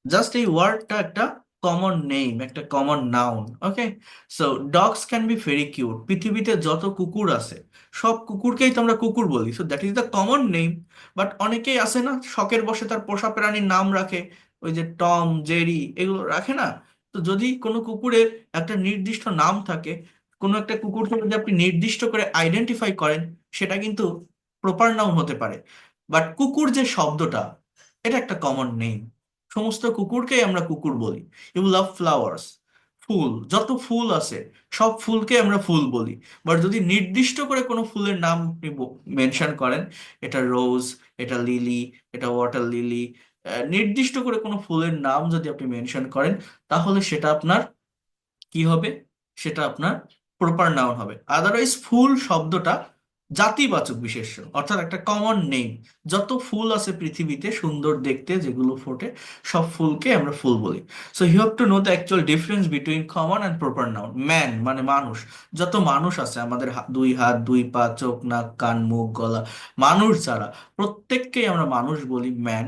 জাস্ট এই ওয়ার্ডটা একটা কমন নেম, একটা common noun. Okay, so dogs can be very cute. পৃথিবীতে যত কুকুর আছে সব কুকুরকেই তো আমরা কুকুর বলি, so that is the common name. But অনেকেই আছে না, শখের বশে তার পোষা প্রাণীর নাম রাখে, ওই যে টম, জেরি, এগুলো রাখে না। তো যদি কোনো কুকুরের একটা নির্দিষ্ট নাম থাকে, কোনো একটা কুকুরকে যদি আপনি নির্দিষ্ট করে আইডেন্টিফাই করেন, সেটা কিন্তু প্রপার নাউন হতে পারে। বাট কুকুর যে শব্দটা, এটা একটা কমন নেম। সমস্ত কুকুরকেই আমরা কুকুর বলি। You love flowers. ফুল, যত ফুল আছে সব ফুলকে আমরা ফুল বলি। বাট যদি নির্দিষ্ট করে কোনো ফুলের নাম আপনি মেনশন করেন, এটা রোজ, এটা লিলি, এটা ওয়াটার লিলি, নির্দিষ্ট করে কোনো ফুলের নাম যদি আপনি মেনশন করেন, তাহলে সেটা আপনার কি হবে, সেটা আপনার প্রপার নাউন হবে। আদারওয়াইজ ফুল শব্দটা জাতিবাচক বিশেষ্য, অর্থাৎ একটা কমন নেম। যত ফুল আছে পৃথিবীতে সুন্দর দেখতে, যেগুলো ফোটে, সব ফুলকে আমরা ফুল বলি। So you have to know the actual difference between common and proper noun. Man মানে মানুষ। যত মানুষ আছে আমাদের, দুই হাত, দুই পা, চোখ, নাক, কান, মুখ, গলা, মানুষ যারা, প্রত্যেককেই আমরা মানুষ বলি, ম্যান।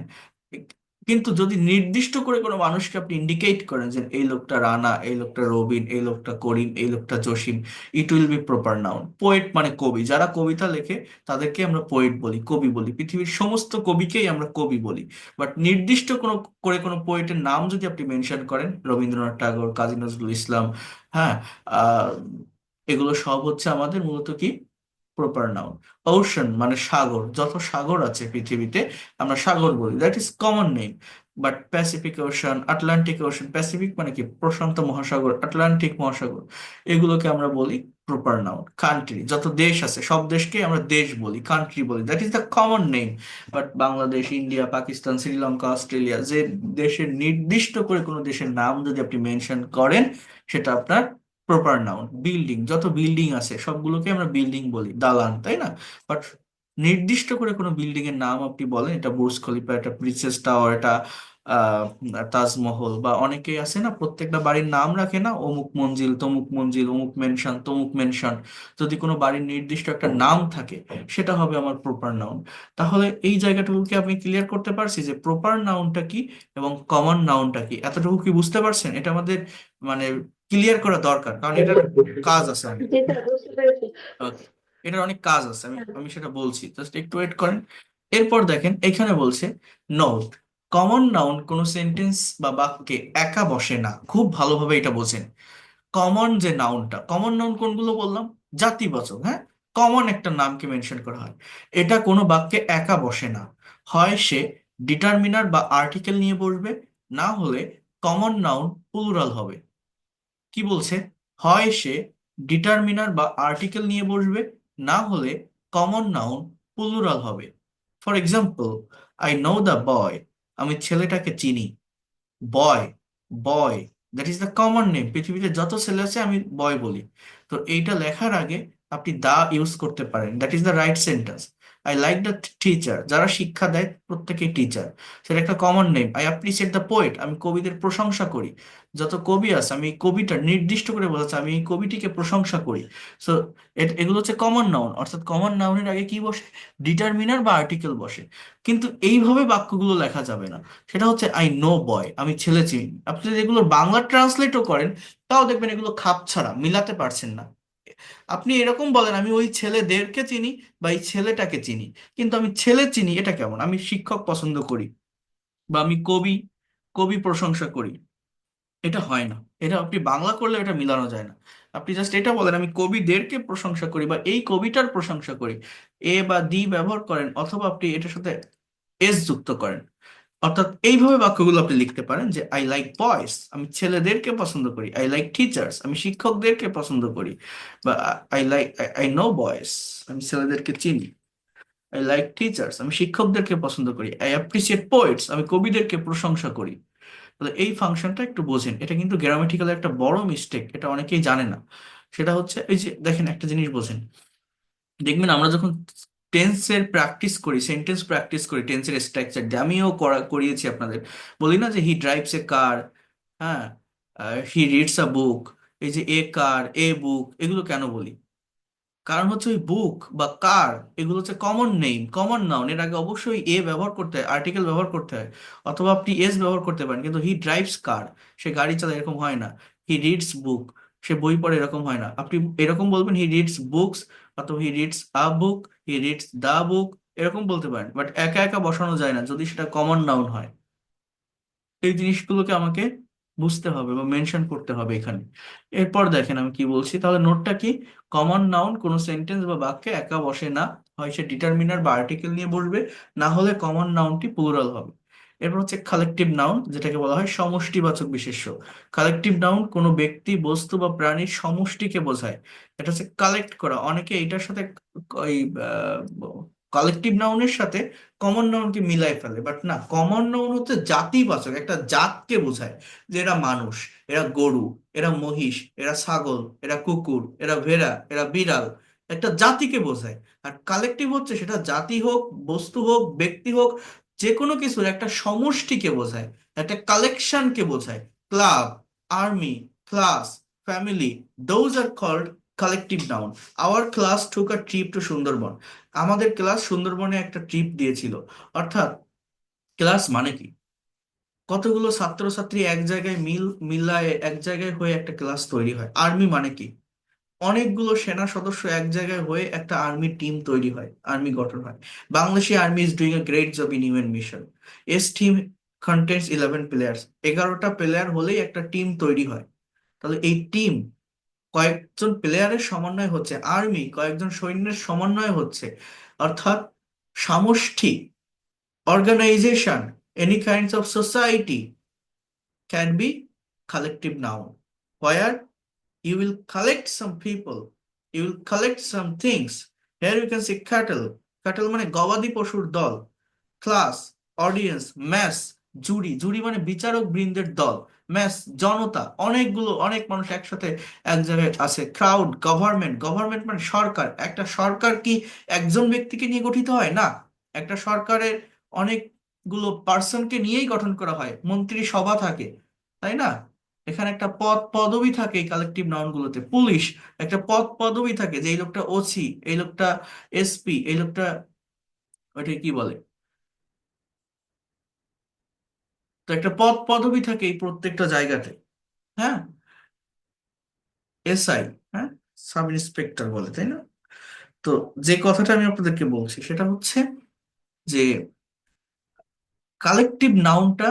কিন্তু যদি নির্দিষ্ট করে কোনো মানুষকে আপনি ইন্ডিকেট করেন যে এই লোকটা রানা, এই লোকটা রবিন, এই লোকটা করিম, এই লোকটা Jasim, it will be proper noun. Poet মানে কবি, যারা কবিতা লেখে তাদেরকে আমরা পোয়েট বলি, কবি বলি। পৃথিবীর সমস্ত কবিকেই আমরা কবি বলি। বাট নির্দিষ্ট কোনো করে কোনো পোয়েটের নাম যদি আপনি মেনশন করেন, রবীন্দ্রনাথ ঠাকুর, কাজী নজরুল ইসলাম, হ্যাঁ, আহ এগুলো সব হচ্ছে আমাদের মূলত কি, প্রপার নাউন। ওশান মানে সাগর, যত সাগর আছে পৃথিবীতে আমরা সাগর বলি, that is common name. But Pacific ocean, Atlantic ocean, Pacific মানে কি প্রশান্ত মহাসাগর, আটলান্টিক মহাসাগর, এগুলোকে আমরা বলি প্রপার নাউন। কান্ট্রি, যত দেশ আছে সব দেশকে আমরা দেশ বলি, কান্ট্রি বলি, that is the common name. But Bangladesh, India, Pakistan, Sri Lanka, Australia, যে দেশের নির্দিষ্ট করে কোনো দেশের নাম যদি আপনি মেনশন করেন, সেটা আপনার প্রপার নাউন। বিল্ডিং, যত বিল্ডিং আছে সবগুলোকে আমরা বিল্ডিং বলি, দালান, তাই না? বাট নির্দিষ্ট করে কোনো বিল্ডিং এর নাম আপনি বলেন, এটা বুর্জ খলিফা, এটা প্রিন্সেস টাওয়ার, এটা আহ তাজমহল, বা অনেকেই আছে না প্রত্যেকটা বাড়ির নাম রাখে না, অমুক মঞ্জিল, তমুক মঞ্জিল, অমুক মেনশন, তমুক মেনশন। যদি কোনো বাড়ির নির্দিষ্ট একটা নাম থাকে, সেটা হবে আমার প্রপার নাউন। তাহলে এই জায়গাটুকুকে আমি ক্লিয়ার করতে পারছি যে প্রপার নাউনটা কি এবং কমন নাউনটা কি। এতটুকু কি বুঝতে পারছেন? এটা আমাদের মানে ক্লিয়ার করা দরকার, কারণ এটার কাজ আছে অনেক। জি স্যার, বুঝতে পেরেছি। Okay, এটার অনেক কাজ আছে, আমি হ্যাঁ। আমি সেটা বলছি, জাস্ট একটু ওয়েট করেন। এরপর দেখেন এখানে বলছে নোট, কমন নাউন কোন সেন্টেন্স বা বাক্যে একা বসে না। খুব ভালোভাবে এটা বোঝেন। কমন যে নাউনটা, কমন নাউন কোনগুলো বললাম, জাতিবাচক, হ্যাঁ। কমন একটা নামকে মেনশন করা হয়, এটা কোনো বাক্যে একা বসে না। হয় সে ডিটারমিনার বা আর্টিকেল নিয়ে বসবে, না হলে কমন নাউন প্লুরাল হবে। কি বলছে, হয় সে ডিটারমিনার বা আর্টিকেল নিয়ে বসবে, না হলে কমন নাউন প্লুরাল হবে। For example, I know the boy, আমি ছেলেটাকে চিনি। Boy, boy, that is the common name. পৃথিবীতে যত ছেলে আছে আমি বয় বলি। তো এইটা লেখার আগে আপনি দা ইউজ করতে পারেন, that is the right sentence. I like the teacher, যারা শিক্ষা দেয় প্রত্যেকেই টিচার, সেটা একটা common name. I appreciate the poet, আমি কবিদের প্রশংসা করি। যত কবি আছে, আমি এই কবিটা নির্দিষ্ট করে বোঝাচ্ছি, আমি এই কবিটিকে প্রশংসা করি। সো এগুলো হচ্ছে কমন নাউন, অর্থাৎ কমন নাউনের আগে কি বসে, ডিটারমিনার বা আর্টিকেল বসে। কিন্তু এইভাবে বাক্যগুলো লেখা যাবে না। সেটা হচ্ছে আই নো বয়, আমি ছেলে চিনি। আপনি যদি এগুলো বাংলা ট্রান্সলেটও করেন, তাও দেখবেন এগুলো খাপ ছাড়া, মিলাতে পারছেন না। আপনি এরকম বলেন আমি ওই ছেলেদেরকে চিনি বা এই ছেলেটাকে চিনি, কিন্তু আমি ছেলে চিনি এটা কেমন? আমি শিক্ষক পছন্দ করি বা আমি কবি কবি প্রশংসা করি, এটা হয় না। এটা আপনি বাংলা করলে এটা মিলানো যায় না। আপনি জাস্ট এটা বলেন আমি কবিদেরকে প্রশংসা করি বা এই কবিটার প্রশংসা করি, এ বা দি ব্যবহার করেন, অথবা আপনি এটার সাথে এস যুক্ত করেন। অর্থাৎ এইভাবে বাক্যগুলো আপনি লিখতে পারেন যে আই লাইক বয়েজ, আমি ছেলেদেরকে পছন্দ করি। আই লাইক টিচার্স, আমি শিক্ষকদেরকে পছন্দ করি। বা I like I know boys, আমি ছেলেদেরকে চিনি। আই লাইক টিচার্স, আমি শিক্ষকদেরকে পছন্দ করি। আই অ্যাপ্রিসিয়েট পোয়েটস, আমি কবিদেরকে প্রশংসা করি। তাহলে এই ফাংশনটা একটু বোঝেন, এটা কিন্তু গ্রামাটিক্যাল একটা বড় মিস্টেক, এটা অনেকেই জানে না। সেটা হচ্ছে এই যে দেখেন একটা জিনিস বোঝেন, দেখবেন আমরা যখন টেন্সের প্র্যাকটিস করি, সেন্টেন্স প্র্যাকটিস করি টেন্সের স্ট্রাকচার দিয়ে, আমিও করিয়েছি আপনাদের। বলি না যে হি ড্রাইভস এ কার, হ্যাঁ, হি রিডস আ বুক। এই যে এ কার, এ বুক, এগুলো কেন বলি? কারণ হচ্ছে ওই বুক বা কার, এগুলো হচ্ছে কমন নেম, কমন নাউন, এর আগে অবশ্যই এ ব্যবহার করতে হয়, আর্টিকেল ব্যবহার করতে হয়, অথবা আপনি এস ব্যবহার করতে পারেন। কিন্তু হি ড্রাইভস কার, সে গাড়ি চালায়, এরকম হয় না। হি রিডস বুক, সে বই পড়ে, এরকম হয় না। আপনি এরকম বলবেন হি রিডস বুকস, অথবা he reads a book, he reads দা বুক, এরকম বলতে পারেন। বাট একা একা বসানো যায় না যদি সেটা কমন নাউন হয়। এই জিনিসগুলোকে আমাকে বুঝতে হবে বা মেনশন করতে হবে এখানে। এরপর দেখেন আমি কি বলছি, তাহলে নোটটা কি? কমন নাউন কোনো সেন্টেন্স বা বাক্যে একা বসে না, হয় সে ডিটারমিনার বা আর্টিকেল নিয়ে বসবে, না হলে কমন নাউনটি প্লুরাল হবে। এরপর হচ্ছে কালেকটিভ নাউন, যেটাকে বলা হয় সমষ্টিবাচক বিশেষ্য। কালেকটিভ নাউন কোনো ব্যক্তি, বস্তু বা প্রাণীর সমষ্টিকে বোঝায়। এটা হচ্ছে কালেক্ট করা। অনেকে এটার সাথে ওই কালেকটিভ নাউনের সাথে কমন নাউনকে মিলাই ফেলে, বাট না, কমন নাউন হচ্ছে জাতিবাচক, একটা জাতকে বোঝায়। যে এরা মানুষ, এরা গরু, এরা মহিষ, এরা ছাগল, এরা কুকুর, এরা ভেড়া, এরা বিড়াল, একটা জাতিকে বোঝায়। আর কালেকটিভ হচ্ছে সেটা জাতি হোক, বস্তু হোক, ব্যক্তি হোক, যে কোনো কিছুর একটা সমষ্টিকে বোঝায়, একটা কালেকশনকে বোঝায়। Club, army, class, family, those are called collective noun. Our class took a trip to Sundarban, আমাদের ক্লাস সুন্দরবনে একটা ট্রিপ দিয়েছিল। অর্থাৎ ক্লাস মানে কি? কতগুলো ছাত্রছাত্রী এক জায়গায় মিলায়ে এক জায়গায় হয়ে একটা ক্লাস তৈরি হয়। আর্মি মানে কি? অনেকগুলো সেনা সদস্য এক জায়গায় হয়ে একটা আর্মি টিম তৈরি হয়, আর্মি গঠন হয়। Bangladeshi army is doing a great job in UN mission. As team contents 11 players, 11টা প্লেয়ার হলেই একটা টিম তৈরি হয়। তাহলে এই টিম কয়েকজন প্লেয়ারের সমন্বয় হচ্ছে, আর্মি কয়েকজন সৈন্যের সমন্বয় হচ্ছে। অর্থাৎ সমষ্টি, organization, any kinds of society can be collective noun, where you will collect some people, you will collect some things. Here you can see cattle, cattle মানে গবাদি পশুর দল। ক্লাস, অডিয়েন্স, ম্যাস, জুরি, জুরি মানে বিচারক বৃন্দের দল। ম্যাস, জনতা, অনেকগুলো, অনেক মানুষ একসাথে এক জায়গায় আছে। ক্রাউড, গভর্নমেন্ট, গভর্নমেন্ট মানে সরকার। একটা সরকার কি একজন ব্যক্তিকে নিয়ে গঠিত হয় না, একটা সরকারের অনেকগুলো পার্সনকে নিয়েই গঠন করা হয়, মন্ত্রী সভা থাকে, তাই না? এখানে একটা পদ পদবি থাকে এই কালেকটিভ নাউন গুলোতে। পুলিশ, একটা পদ পদবি থাকে, যে এই লোকটা ওসি, এই লোকটা এসপি, এই লোকটা ওইটা কি বলে, তো একটা পদ পদবি থাকে এই প্রত্যেকটা জায়গাতে। হ্যাঁ, এসআই, হ্যাঁ, সাব ইন্সপেক্টর বলে, তাই না? তো যে কথাটা আমি আপনাদেরকে বলছি সেটা হচ্ছে যে কালেকটিভ নাউনটা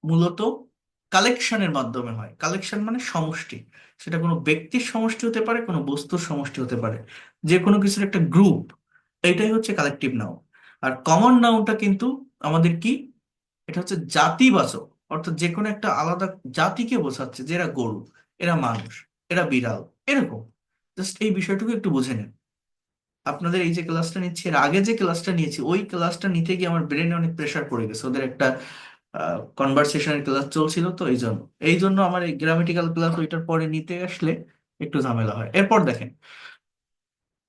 মূলত কালেকশনের মাধ্যমে হয়। কালেকশন মানে সমষ্টি, সেটা কোনো ব্যক্তির সমষ্টি হতে পারে, কোনো বস্তুর সমষ্টি হতে পারে, যে কোনো কিছুর একটা গ্রুপ। এইটাই হচ্ছে কালেকটিভ নাউন। আর কমন নাউনটা কিন্তু আমাদের কি, এটা হচ্ছে জাতিবাচক, অর্থাৎ যে কোনো একটা আলাদা জাতিকে বোঝাচ্ছে, যে এরা গরু, এরা মানুষ, এরা বিড়াল, এরকম। জাস্ট এই বিষয়টুকু একটু বুঝে নেন। আপনাদের এই যে ক্লাসটা নিচ্ছি, এর আগে যে ক্লাসটা নিয়েছি, ওই ক্লাসটা নিতে গিয়ে আমার ব্রেনে অনেক প্রেশার পড়ে গেছে। ওদের একটা কনভারসেশনের ক্লাস চলছিল, তো এই জন্য আমার এই গ্রামেটিক্যাল ক্লাস ওইটার পরে নিতে আসলে একটু ঝামেলা হয়। এরপর দেখেন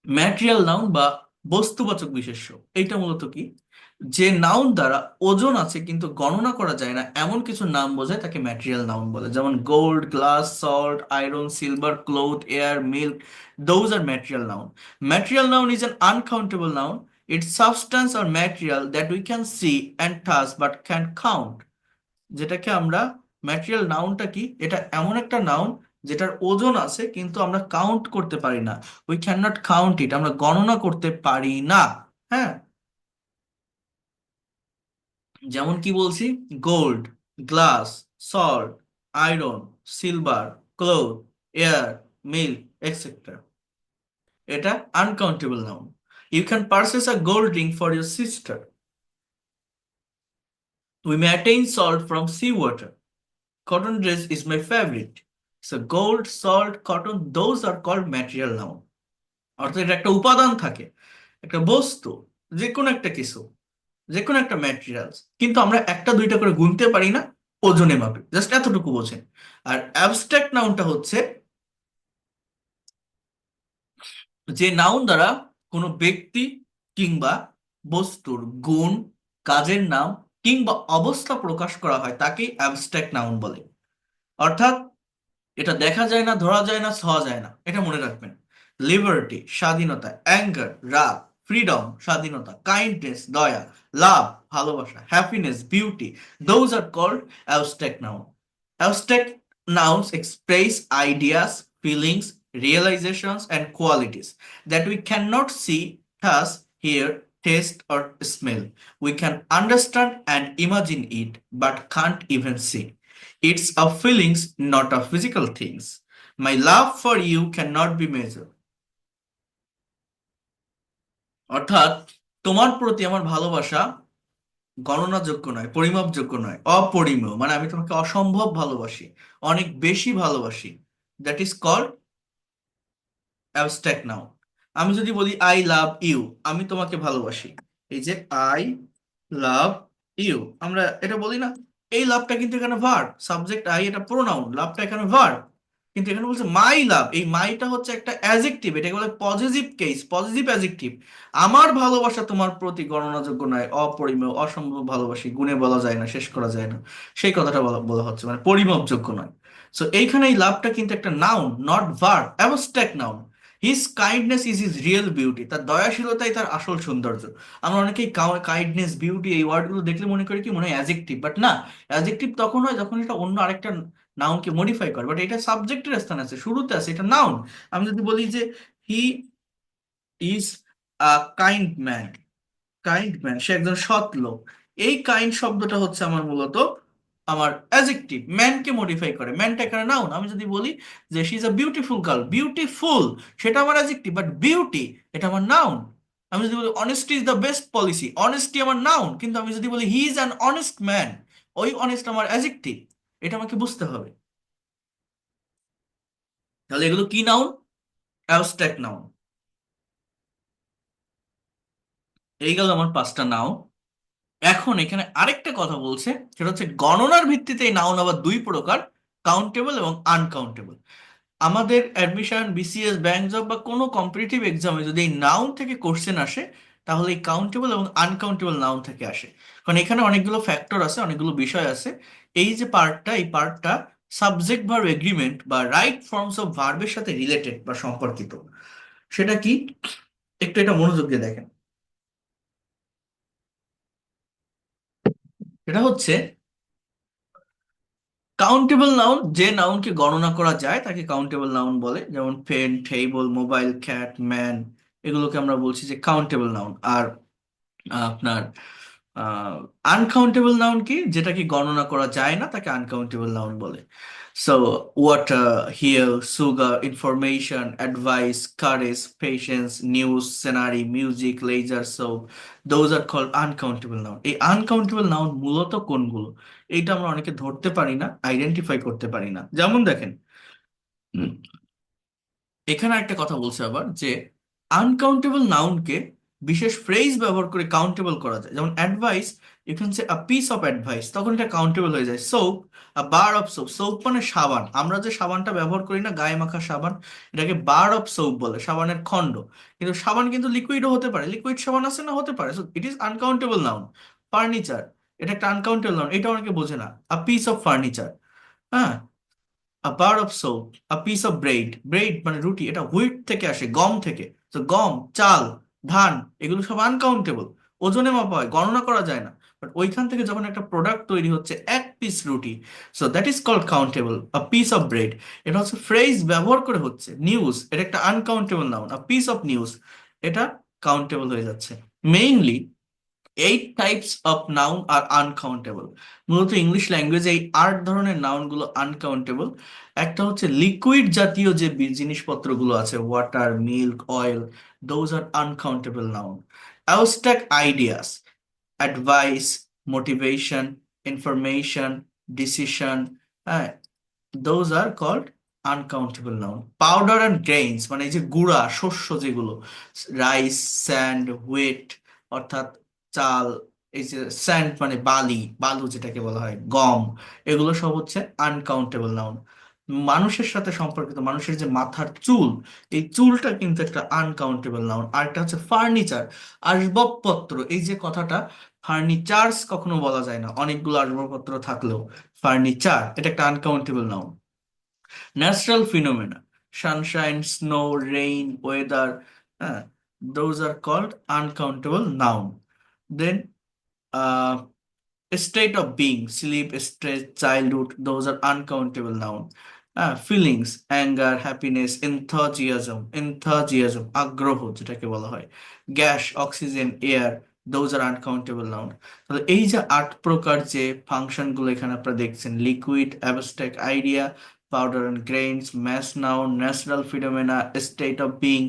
ম্যাটেরিয়াল নাউন বা বস্তুবাচক বিশেষ্য। এইটা মূলত কি? যে নাউন দ্বারা ওজন আছে কিন্তু গণনা করা যায় না এমন কিছু নাম বোঝায়, তাকে ম্যাটেরিয়াল নাউন বলে। যেমন gold, glass, salt, iron, silver, cloth, air, milk, those are material noun. Material noun is an uncountable noun, it's substance or material that we can see and touch but can count. যেটাকে আমরা material নাউনটা কি, এটা এমন একটা noun যেটার ওজন আছে কিন্তু আমরা কাউন্ট করতে পারি না। We can not count it, আমরা গণনা করতে পারি না। হ্যাঁ, যেমন কি বলছি, gold, glass, salt, iron, silver, cloth, air, milk, etcetera. এটা uncountable noun. You can purchase a gold ring for your sister. We may attain salt from sea water. Cotton dress is my favorite. So gold, salt, cotton, those are called material noun. অর্থাৎ এটা একটা উপাদান থাকে, একটা বস্তু, যে কোনো একটা কিছু, যে কোনো একটা ম্যাটেরিয়ালস, কিন্তু আমরা একটা দুইটা করে গুনতে পারি না, ওজনে মাপে, জাস্ট এতটুকু বোঝেন। আর অ্যাবস্ট্রাক্ট নাউনটা হচ্ছে যে নাউন দ্বারা কোনো ব্যক্তি কিংবা বস্তুর গুণ, কাজের নাম কিংবা অবস্থা প্রকাশ করা হয় তাকেই অ্যাবস্ট্রাক্ট নাউন বলে। অর্থাৎ এটা দেখা যায় না, ধরা যায় না, ছোঁয়া যায় না, এটা মনে রাখবেন। লিবার্টি স্বাধীনতা, অ্যাঙ্গার রাগ, ফ্রিডম স্বাধীনতা, কাইন্ডনেস দয়া, লাভ ভালোবাসা, happiness beauty, those are called abstract noun. Abstract nouns express ideas, feelings, realizations, and qualities that we cannot see, thus, hear, taste, or smell. We can understand and imagine it, but can't even see. It's of feelings, not of physical things. My love for you cannot be measured. অর্থাৎ তোমার প্রতি আমার ভালোবাসা গণনাযোগ্য নয়, পরিমাপযোগ্য নয়, অপরিমেয়, মানে আমি তোমাকে অসম্ভব ভালোবাসি, অনেক বেশি ভালোবাসি। That is called abstract noun. আমি যদি বলি আই লাভ ইউ, আমি তোমাকে ভালোবাসি, এই যে আই লাভ ইউ, আমরা এটা বলি না? এই লাভটা কিন্তু এখানে ভার্ব, সাবজেক্ট আই, এটা প্রোনাউন, লাভটা এখানে ভার্ব। কিন্তু এখানে বলছে মাই লাভ, এই মাইটা হচ্ছে একটা অ্যাজেক্টিভ, এটাকে বলে পজিটিভ কেস, পজিটিভ অ্যাজেক্টিভ। আমার ভালোবাসা তোমার প্রতি গণনাযোগ্য নয়, অপরিমেয়, অসম্ভব ভালোবাসি, গুণে বলা যায় না, শেষ করা যায় না, সেই কথাটা বলা বলা হচ্ছে, মানে পরিমাপযোগ্য নয়। সো এইখানে এই লাভটা কিন্তু একটা noun, not verb, abstract noun. His kindness is his real beauty, তার দয়াশীলতাই তার আসল সৌন্দর্য। আমরা অনেকেই কাইন্ডনেস, বিউটি এই ওয়ার্ডগুলো দেখলে মনে করি কি, মনে হয় অ্যাজেক্টিভ, বাট না। অ্যাজেক্টিভ তখন হয় যখন এটা অন্য আরেকটা নাউনকে মডিফাই করে, বাট এটা সাবজেক্টের স্থানে আছে, শুরুতে আছে, এটা নাউন। আমি যদি বলি যে he is a kind man, kind man, সে একজন সৎ লোক, এই কাইন্ড শব্দটা হচ্ছে আমার মূলত আমার অ্যাজেক্টিভ, ম্যানকে মডিফাই করে, ম্যানটা এখানে নাউন। আমি যদি বলি যে she is a beautiful girl, beautiful সেটা আমার অ্যাজেক্টিভ, বাট বিউটি এটা আমার নাউন। আমি যদি বলি honesty is the best policy, honesty আমার নাউন, কিন্তু আমি যদি বলি he is an honest man, ওই অনেস্ট আমার অ্যাজেক্টিভ। এটা আমাকে বুঝতে হবে। তাহলে এগুলো কি নাউন? Abstract noun. এই গেল আমার পাঁচটা নাউন। এখন এখানে আরেকটা কথা বলছে, সেটা হচ্ছে গণনার ভিত্তিতে এই নাউন আবার দুই প্রকার, কাউন্টেবল এবং আনকাউন্টেবল। আমাদের অ্যাডমিশন, বিসিএস, ব্যাংক জব বা কোনো কম্পিটিটিভ এক্সামে যদি এই নাউন থেকে কোশ্চেন আসে, তাহলে এই কাউন্টেবল এবং আনকাউন্টেবল নাউন থেকে আসে। কারণ এখানে অনেকগুলো ফ্যাক্টর আছে, অনেকগুলো বিষয় আছে। এই যে পার্টটা, এই পার্টটা সাবজেক্ট ভার্ব এগ্রিমেন্ট বা রাইট ফর্মস অফ ভার্বের সাথে রিলেটেড বা সম্পর্কিত। সেটা কি, একটু এটা মনোযোগ দিয়ে দেখেন। এটা হচ্ছে কাউন্টেবল নাউন, যে নাউনকে গণনা করা যায় তাকে কাউন্টেবল নাউন বলে, যেমন pen, table, mobile, cat, man, এগুলোকে আমরা বলছি যে কাউন্টেবল নাউন। আর আপনার আনকাউন্টেবল নাউন কি, যেটাকে গণনা করা যায় না তাকে আনকাউন্টেবল নাউন বলে। So water, hair, sugar, information, advice, courage, patience, news, scenery, music, leisure, soap, those are called uncountable noun. এই আনকাউন্টেবল নাউন মূলত কোনগুলো, এইটা আমরা অনেকে ধরতে পারি না, আইডেন্টিফাই করতে পারি না। যেমন দেখেন, এখানে একটা কথা বলছে আবার যে আনকাউন্টেবল নাউনকে বিশেষ ফ্রেজ ব্যবহার করে কাউন্টেবল করা যায়। যেমন advice, you can say a piece of advice, তখন এটা কাউন্টেবল হয়ে যায়। Soap, a bar of soap, soap মানে সাবান, আমরা যে সাবানটা ব্যবহার করি না, গায়ে মাখা সাবান, এটাকে বার অফ সোপ বলে, সাবানের খণ্ড। কিন্তু সাবান কিন্তু লিকুইডও হতে পারে, লিকুইড সাবান আছে না, হতে পারে, so it is uncountable noun. Furniture, এটা একটা আনকাউন্টেবল নাউন, এটা অনেকে বোঝে না। আ পিস অফ ফার্নিচার, হ্যাঁ। A bar of soap, a piece of bread, bread মানে রুটি, এটা হুইট থেকে আসে, গম থেকে। তো গম, চাল, ধান, এগুলো সব আনকাউন্টেবল, ওজনে মাপা হয়, গণনা করা যায় না। বাট ওইখান থেকে যখন একটা প্রোডাক্ট তৈরি হচ্ছে এক পিস রুটি, so that is called countable. A piece of bread, এটা হচ্ছে ফ্রেজ ব্যবহার করে হচ্ছে। নিউজ, এটা একটা uncountable noun. A piece of news, এটা কাউন্টেবল হয়ে যাচ্ছে। মেইনলি 8 টাইপস অফ নাউন আর আনকাউন্টেবল। মূলত ইংলিশ ল্যাঙ্গুয়েজে এই 8 ধরনের নাউনগুলো আনকাউন্টেবল। একটা হচ্ছে লিকুইড জাতীয় যে জিনিসপত্রগুলো আছে, water, milk, oil, those are uncountable noun. Abstract ideas, advice, motivation, information, decision, হ্যাঁ, those are called uncountable noun. Powder and grains, মানে এই যে গুঁড়া শস্য যেগুলো, রাইস, স্যান্ড, হুইট অর্থাৎ চাল, এই যে স্যান্ড মানে বালি, বালু যেটাকে বলা হয়, গম, এগুলো সব হচ্ছে আনকাউন্টেবল নাউন। মানুষের সাথে সম্পর্কিত, মানুষের যে মাথার চুল, এই চুলটা কিন্তু একটা আনকাউন্টেবল নাউন। আর একটা হচ্ছে ফার্নিচার, আসবাবপত্র। এই যে কথাটা, ফার্নিচার্স কখনো বলা যায় না, অনেকগুলো আসবাবপত্র থাকলেও ফার্নিচার, এটা একটা uncountable noun. Natural phenomena, sunshine, snow, rain, weather, হ্যাঁ, those are called uncountable noun. Then state of being, sleep, stress, childhood, those are uncountable noun. Feelings, anger, happiness, enthusiasm, আগ্রহ যেটাকে বলা হয়, gas, oxygen, air, those are uncountable noun. তাহলে এই যে 8 প্রকার যে ফাংশন গুলো এখানে আপনারা দেখছেন, liquid, abstract idea, powder and grains, mass noun, natural phenomena, state of being,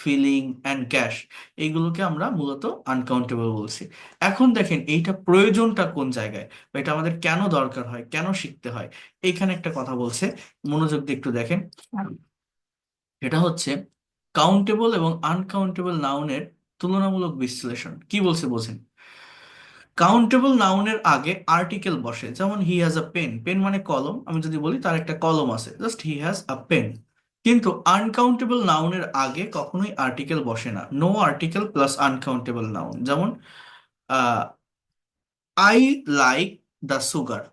feeling and gas, এইগুলোকে আমরা মূলত আনকাউন্টেবল বলছি। এখন দেখেন এইটা প্রয়োজনটা কোন জায়গায়, বা এটা আমাদের কেন দরকার হয়, কেন শিখতে হয়। এইখানে একটা কথা বলছে, মনোযোগ দিয়ে একটু দেখেন। এটা হচ্ছে কাউন্টেবল এবং আনকাউন্টেবল নাউনের তুলনামূলক বিশ্লেষণ। কি বলছে বোঝেন। কাউন্টেবল নাউনের আগে আর্টিকেল বসে, যেমন he has a pen, pen মানে কলম, আমি যদি বলি তার একটা কলম আছে, just he has a pen. কিন্তু আনকাউন্টেবল নাউনের আগে কখনোই আর্টিকেল বসে না, no article plus uncountable noun. যেমন I like the sugar,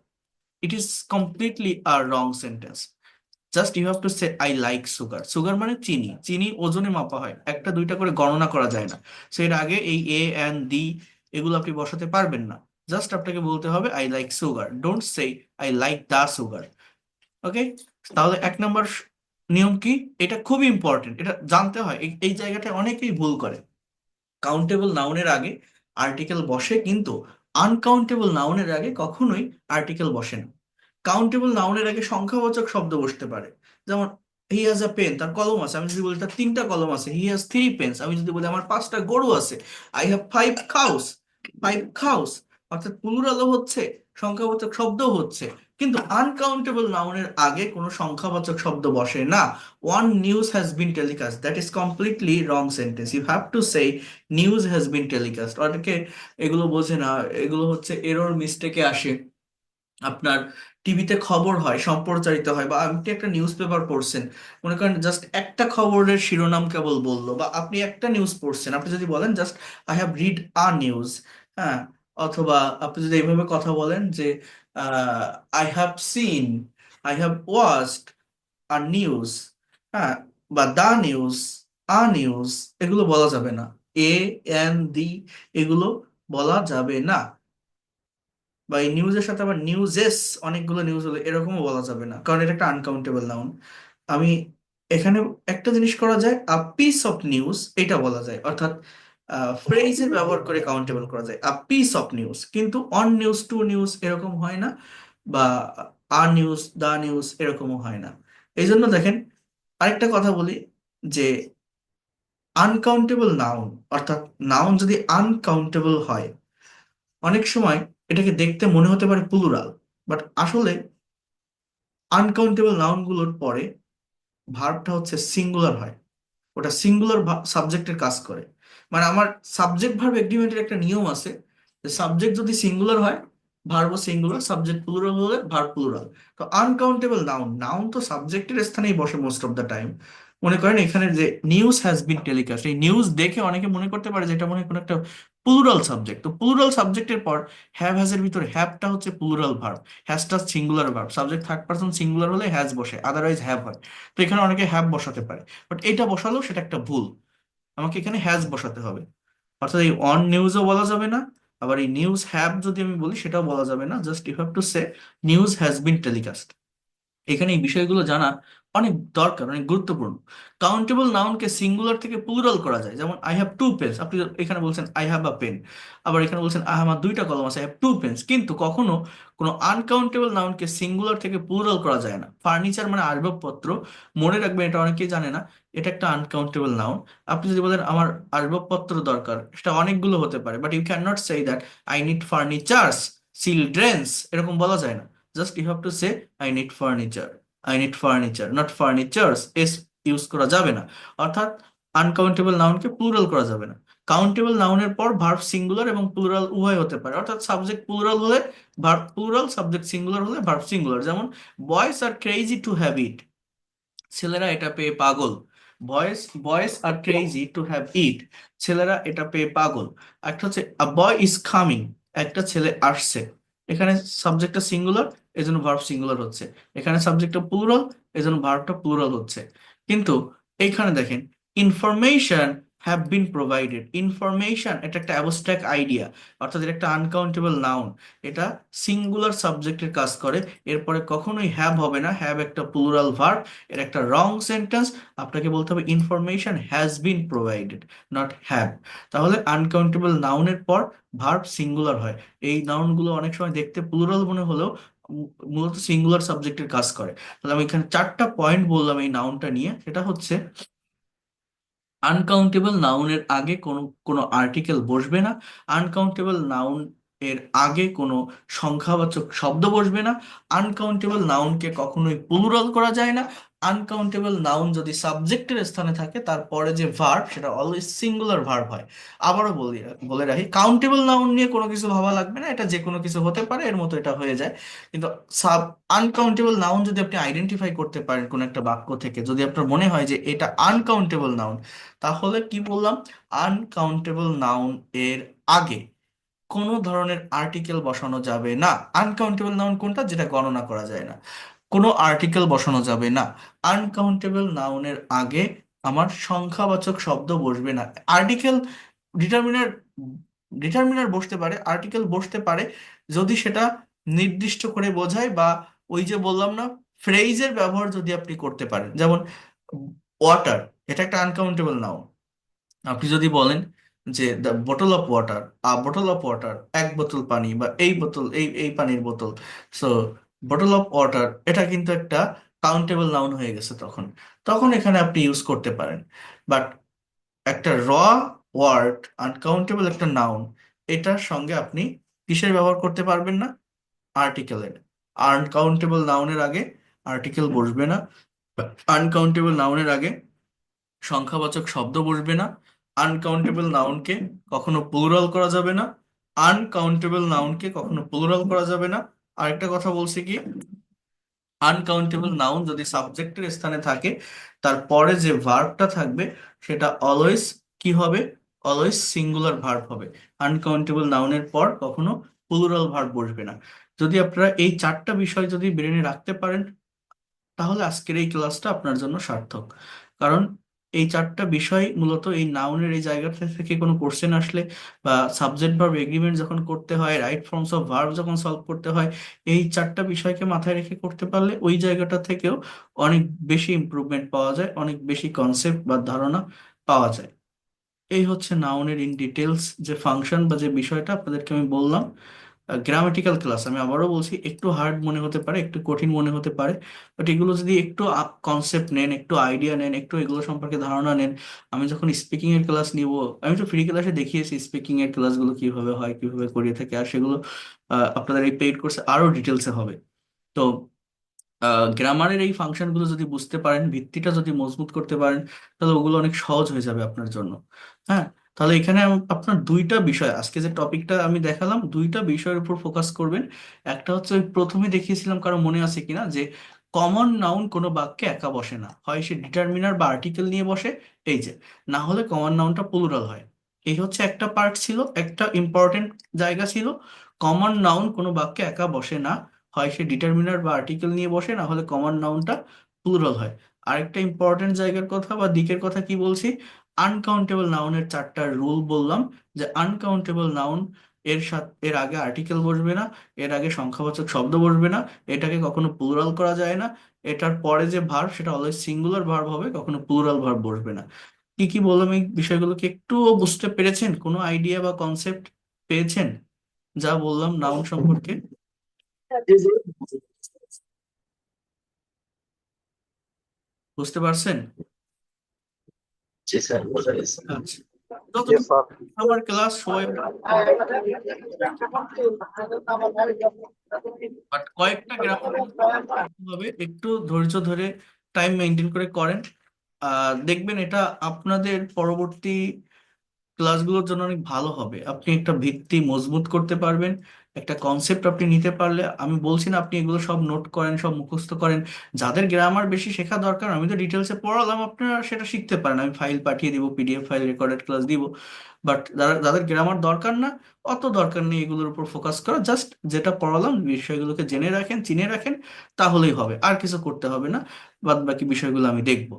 it is completely a wrong sentence. Just you have to say I like sugar. Sugar মানে চিনি, চিনি ওজনে মাপা হয়, একটা দুইটা করে গণনা করা যায় না। সো এর আগে এই এ এন্ড দি এগুলো আপনি বসাতে পারবেন না। জাস্ট আপনাকে বলতে হবে I like sugar, don't say I like the sugar. Okay, তাহলে 1 নম্বর নিয়ম কি, এটা খুবই ইম্পর্টেন্ট, এটা জানতে হয়। এই জায়গাটা অনেকেই ভুল করে। কাউন্টেবল নাউনের আগে আর্টিকেল বসে, কিন্তু আনকাউন্টেবল নাউনের আগে কখনোই আর্টিকেল বসে না। কাউন্টেবল নাউনের আগে সংখ্যাবাচক শব্দ বসতে পারে। যেমন হি হ্যাজ আ পেন, তার কলম আছে, আমি যদি বলি তার 3টা কলম আছে। হি হ্যাজ 3 পেন্স, আমি যদি বলি আমার 5টা গরু আছে। আই হ্যাভ 5 কাউস, 5 কাউস, অর্থাৎ প্লুরালও হচ্ছে, সংখ্যাবাচক শব্দও হচ্ছে। কিন্তু আনকাউন্টেবল নাউনের আগে কোনো সংখ্যাবাচক শব্দ বসে না। One news has been telecast, that is completely wrong sentence. You have to say news has been telecast. অনেকে এগুলো বোঝে না, এগুলো হচ্ছে এরর মিস্টেকে আসে। আপনার টিভিতে খবর হয়, সম্প্রচারিত হয়, বা আপনি একটা নিউজ পেপার পড়ছেন, মনে করেন জাস্ট একটা খবরের শিরোনাম কেবল বললো, বা আপনি একটা নিউজ পড়ছেন, আপনি যদি বলেন just I have read a news, হ্যাঁ, অথবা আপনি যদি এইভাবে কথা বলেন যে I have seen, I have watched a news, হ্যাঁ, বা দা নিউজ, আ নিউজ, এগুলো বলা যাবে না। এ এন দি এগুলো বলা যাবে না। বা এই নিউজের সাথে আবার নিউজেস, অনেকগুলো নিউজ হলো, এরকমও বলা যাবে না, কারণ এটা একটা আনকাউন্টেবল নাউন। আমি এখানে একটা জিনিস করা যায়, আ পিস অফ নিউজ এটা বলা যায়, অর্থাৎ ফ্রেজের ব্যবহার করে কাউন্টেবল করা যায়, আ পিস অফ নিউজ। কিন্তু অন নিউজ, টু নিউজ এরকম হয় না, বা আ নিউজ, দা নিউজ এরকমও হয় না। এই জন্য দেখেন, আরেকটা কথা বলি, যে আনকাউন্টেবল নাউন, অর্থাৎ নাউন যদি আনকাউন্টেবল হয়, অনেক সময় এটাকে দেখতে মনে হতে পারে প্লুরাল, বাট আসলে আনকাউন্টেবল নাউনগুলোর পরে ভার্বটা হচ্ছে সিঙ্গুলার হয়, ওটা সিঙ্গুলার সাবজেক্টের কাজ করে। মানে আমার সাবজেক্ট ভার্ব এগ্রিমেন্টের একটা নিয়ম আছে, যে সাবজেক্ট যদি সিঙ্গুলার হয়, ভার্বও সিঙ্গুলার, সাবজেক্ট প্লুরাল হলে ভার্ব প্লুরাল। তো আনকাউন্টেবল নাউন, নাউন তো সাবজেক্টের স্থানেই বসে মোস্ট অফ দ্য টাইম। মনে করেন এখানে যে নিউজ হ্যাজ বিন টেলিকাস্ট, এই নিউজ দেখে অনেকে মনে করতে পারে যে এটা মনে হয় কোনো একটা প্লুরাল সাবজেক্ট। তো প্লুরাল সাবজেক্টের পর হ্যাভ, হ্যাজের ভিতরে হ্যাভটা হচ্ছে প্লুরাল ভার্ব, হ্যাজটা singular verb, subject third person singular হলে হ্যাজ বসে, আদারওয়াইজ হ্যাভ হয়। তো এখানে অনেকে হ্যাভ বসাতে পারে, বাট এটা বসালেও সেটা একটা ভুল, আমাকে এখানে হ্যাজ বসাতে হবে। অর্থাৎ এই অন নিউজও বলা যাবে না, আবার এই নিউজ হ্যাভ যদি আমি বলি সেটাও বলা যাবে না, just you have to say news has been telecast. এখানে এই বিষয়গুলো জানা অনেক দরকার, অনেক গুরুত্বপূর্ণ। কাউন্টেবল নাউনকে সিঙ্গুলার থেকে প্লুরাল করা যায়, যেমন আই হ্যাভ টু পেন্স, আপনি এখানে বলছেন আই হ্যাভ আ পেন। আবার এখানে বলছেন আমার দুইটা কলম আছে, আই হ্যাভ টু পেন্স। কিন্তু কখনো কোনো আনকাউন্টেবল নাউনকে সিঙ্গুলার থেকে প্লুরাল করা যায় না। ফার্নিচার মানে আসবাবপত্র, মনে রাখবেন এটা অনেকেই জানে না, এটা একটা আনকাউন্টেবল নাউন। আপনি যদি বলেন আমার আসবাবপত্র দরকার, সেটা অনেকগুলো হতে পারে, but you can not say that I need furnitures, childrens, এরকম বলা যায় না। Just you have to say I need furniture, I need furniture, not furnitures, S use করা যাবে না। অর্থাৎ আনকাউন্টেবল নাউনকে প্লুরাল করা যাবে না। কাউন্টেবল নাউনের পর ভার্ব সিঙ্গুলার এবং প্লুরাল উভয় হতে পারে, অর্থাৎ সাবজেক্ট প্লুরাল হলে ভার্ব প্লুরাল, সাবজেক্ট সিঙ্গুলার হলে ভার্ব সিঙ্গুলার। যেমন boys are crazy to have it, ছেলেরা এটা পেয়ে পাগল। Boys boys are crazy to have it, ছেলেরা এটা পেয়ে পাগল। একটা হচ্ছে আ বয় ইজ কামিং, একটা ছেলে আসছে। এখানে সাবজেক্টটা সিঙ্গুলার, এজন্য ভার্ব সিঙ্গুলার হচ্ছে। এখানে সাবজেক্টটা প্লুরাল, এজন্য ভার্বটা প্লুরাল হচ্ছে। কিন্তু এইখানে দেখেন, information have been provided. Information এটা একটা অ্যাবস্ট্রাক্ট আইডিয়া, অর্থাৎ এটা একটা আনকাউন্টেবল নাউন। এটা সিঙ্গুলার সাবজেক্টের কাজ করে। এরপরে কখনোই হ্যাভ হবে না, হ্যাভ একটা প্লুরাল ভার্ব, এর একটা রং সেন্টেন্স। আপনাকে বলতে হবে information has been provided, not have. তাহলে আনকাউন্টেবল নাউনের পর ভার্ব সিঙ্গুলার হয়। এই নাউনগুলো অনেক সময় দেখতে প্লুরাল মনে হলেও মূলত সিঙ্গুলার সাবজেক্টের কাজ করে। তাহলে আমি এখানে চারটা পয়েন্ট বললাম এই নাউনটা নিয়ে। সেটা হচ্ছে আনকাউন্টেবল নাউনের আগে কোনো কোনো আর্টিকেল বসবে না। আনকাউন্টেবল নাউন এর আগে কোনো সংখ্যাবাচক শব্দ বসবে না। আনকাউন্টেবল নাউনকে কখনোই প্লুরাল করা যায় না। আনকাউন্টেবল নাউন যদি সাবজেক্টের স্থানে থাকে, তারপরে যে ভার্ব সেটা অলওয়েজ সিঙ্গুলার ভার্ব হয়। আবারও বলে রাখি, কাউন্টেবল নাউন নিয়ে কোনো কিছু ভাবা লাগবে না, এটা যে কোনো কিছু হতে পারে, এর মতো এটা হয়ে যায়। কিন্তু সাব আনকাউন্টেবল নাউন যদি আপনি আইডেন্টিফাই করতে পারেন কোন একটা বাক্য থেকে, যদি আপনার মনে হয় যে এটা আনকাউন্টেবল নাউন, তাহলে কি বললাম, আনকাউন্টেবল নাউন এর আগে কোনো ধরনের আর্টিকেল বসানো যাবে না। আনকাউন্টেবল নাউন কোনটা, যেটা গণনা করা যায় না, কোনো আর্টিকেল বসানো যাবে না। আনকাউন্টেবল নাউনের আগে আমার সংখ্যাবাচক শব্দ বসবে না। আর্টিকেল, ডিটারমিনার, ডিটারমিনার বসতে পারে, আর্টিকেল বসতে পারে, যদি সেটা নির্দিষ্ট করে বোঝায়, বা ওই যে বললাম না, ফ্রেজের ব্যবহার যদি আপনি করতে পারেন। যেমন ওয়াটার, এটা একটা আনকাউন্টেবল নাউন। আপনি যদি বলেন যে দ্য বোতল অফ ওয়াটার, বোতল অফ ওয়াটার, এক বোতল পানি, বা এই বোতল, এই এই পানির বোতল, সো বোতল অফ ওয়াটার, এটা কিন্তু একটা কাউন্টেবল নাউন হয়ে গেছে। তখন তখন এখানে আপনি ইউজ করতে পারেন। বাট একটা র ওয়ার্ড, আনকাউন্টেবল একটা নাউন, এটার সঙ্গে আপনি কিসের ব্যবহার করতে পারবেন না, আর্টিকেলের। আনকাউন্টেবল নাউনের আগে আর্টিকেল বসবে না। আনকাউন্টেবল নাউনের আগে সংখ্যাবাচক শব্দ বসবে না। আনকাউন্টেবল নাউনকে কখনো প্লুরাল করা যাবে না। আনকাউন্টেবল নাউনকে কখনো প্লুরাল করা যাবে না। আরেকটা কথা বলছি কি, আনকাউন্টেবল নাউন যদি সাবজেক্টের স্থানে থাকে, তারপরে যে ভার্বটা থাকবে সেটা অলওয়েজ কি হবে, অলওয়েজ সিঙ্গুলার ভার্ব হবে। আনকাউন্টেবল নাউনের পর কখনো প্লুরাল ভার্ব বসবে না। যদি আপনারা এই চারটা বিষয় যদি ব্রেনে রাখতে পারেন, তাহলে আজকের এই ক্লাসটা আপনার জন্য সার্থক। কারণ এই চারটা বিষয় মূলত এই নাউনের এই জায়গাটা থেকে কোনো কোশ্চেন আসলে, বা সাবজেক্ট ভার্ব এগ্রিমেন্ট যখন করতে হয়, রাইট ফর্মস অফ ভার্ব যখন সলভ করতে হয়, এই চারটা বিষয়কে মাথায় রেখে করতে পারলে ওই জায়গাটা থেকেও অনেক বেশি ইমপ্রুভমেন্ট পাওয়া যায়, অনেক বেশি কনসেপ্ট বা ধারণা পাওয়া যায়। এই হচ্ছে নাউনের ইন ডিটেলস যে ফাংশন বা যে বিষয়টা আপনাদেরকে আমি বললাম। গ্রামাটিক্যাল ক্লাস, আমি আবারও বলছি, একটু হার্ড মনে হতে পারে, একটু কঠিন মনে হতে পারে, বাট এগুলো যদি একটু কনসেপ্ট নেন, একটু আইডিয়া নেন, একটু এগুলো সম্পর্কে ধারণা নেন। আমি যখন স্পিকিং এর ক্লাস নিব, আমি তো ফ্রি ক্লাসে দেখিয়েছি স্পিকিং এর ক্লাসগুলো কিভাবে হয়, কিভাবে করিয়ে থাকে, আর সেগুলো আপনাদের এই পেইড কোর্সে আরো ডিটেলসে হবে। তো গ্রামারের এই ফাংশনগুলো যদি বুঝতে পারেন, ভিত্তিটা যদি মজবুত করতে পারেন, তাহলে ওগুলো অনেক সহজ হয়ে যাবে আপনার জন্য। হ্যাঁ, তাহলে এখানে আপনার দুইটা বিষয়, আজকে যে টপিকটা আমি দেখালাম, দুইটা বিষয়ের উপর ফোকাস করবেন। একটা হচ্ছে ওই প্রথমে দেখিয়েছিলাম, কারো মনে আছে কিনা, যে কমন নাউন কোনো বাক্যে একা বসে না, হয় সে ডিটারমিনার বা আর্টিকেল নিয়ে বসে, এই যে, না হলে কমন নাউনটা প্লুরাল হয়। এই হচ্ছে একটা পার্ট ছিল, একটা ইম্পর্টেন্ট জায়গা ছিল। কমন নাউন কোনো বাক্যে একা বসে না, হয় সে ডিটারমিনার বা আর্টিকেল নিয়ে বসে, না হলে কমন নাউনটা প্লুরাল হয়। আরেকটা ইম্পর্টেন্ট জায়গার কথা বা দিকের কথা কি বলছি, আনকাউন্টেবল নাউনের চারটা রুল বললাম। যে আনকাউন্টেবল নাউন এর আগে আর্টিকেল বসবে না, এর আগে সংখ্যাবাচক শব্দ বসবে না, এটাকে কখনো প্লুরাল করা যায় না, এটার পরে যে ভার্ব সেটা অলওয়েজ সিঙ্গুলার ভার্ব হবে, কখনো প্লুরাল ভার্ব বসবে না। কি কি বললাম এই বিষয়গুলোকে একটুও বুঝতে পেরেছেন? কোনো আইডিয়া বা কনসেপ্ট পেয়েছেন যা বললাম নাউন সম্পর্কে? বুঝতে পারছেন? জি স্যার, বোঝা গেছে। আচ্ছা, যতটুকু আমার ক্লাস সবাই, বাট কয়েকটা গ্রামার হবে, একটু ধৈর্য ধরে টাইম মেনটেন করে করেন। দেখবেন এটা আপনাদের পরবর্তী ক্লাসগুলোর জন্য অনেক ভালো হবে। আপনি একটা ভিত্তি মজবুত করতে পারবেন, একটা কনসেপ্ট আপনি নিতে পারলে। আমি বলছি না আপনি এগুলো সব নোট করেন, সব মুখস্থ করেন। যাদের গ্রামার বেশি শেখা দরকার, আমি তো ডিটেলসে পড়ালাম, আপনারা সেটা শিখতে পারেন, আমি ফাইল পাঠিয়ে দিব, পিডিএফ ফাইল, রেকর্ডেড ক্লাস দিব। বাট যাদের গ্রামার দরকার না, অত দরকার নেই এগুলোর উপর ফোকাস করা। জাস্ট যেটা পড়ালাম বিষয়গুলোকে জেনে রাখেন, চিনে রাখেন, তাহলেই হবে, আর কিছু করতে হবে না। বাদ বাকি বিষয়গুলো আমি দেখবো।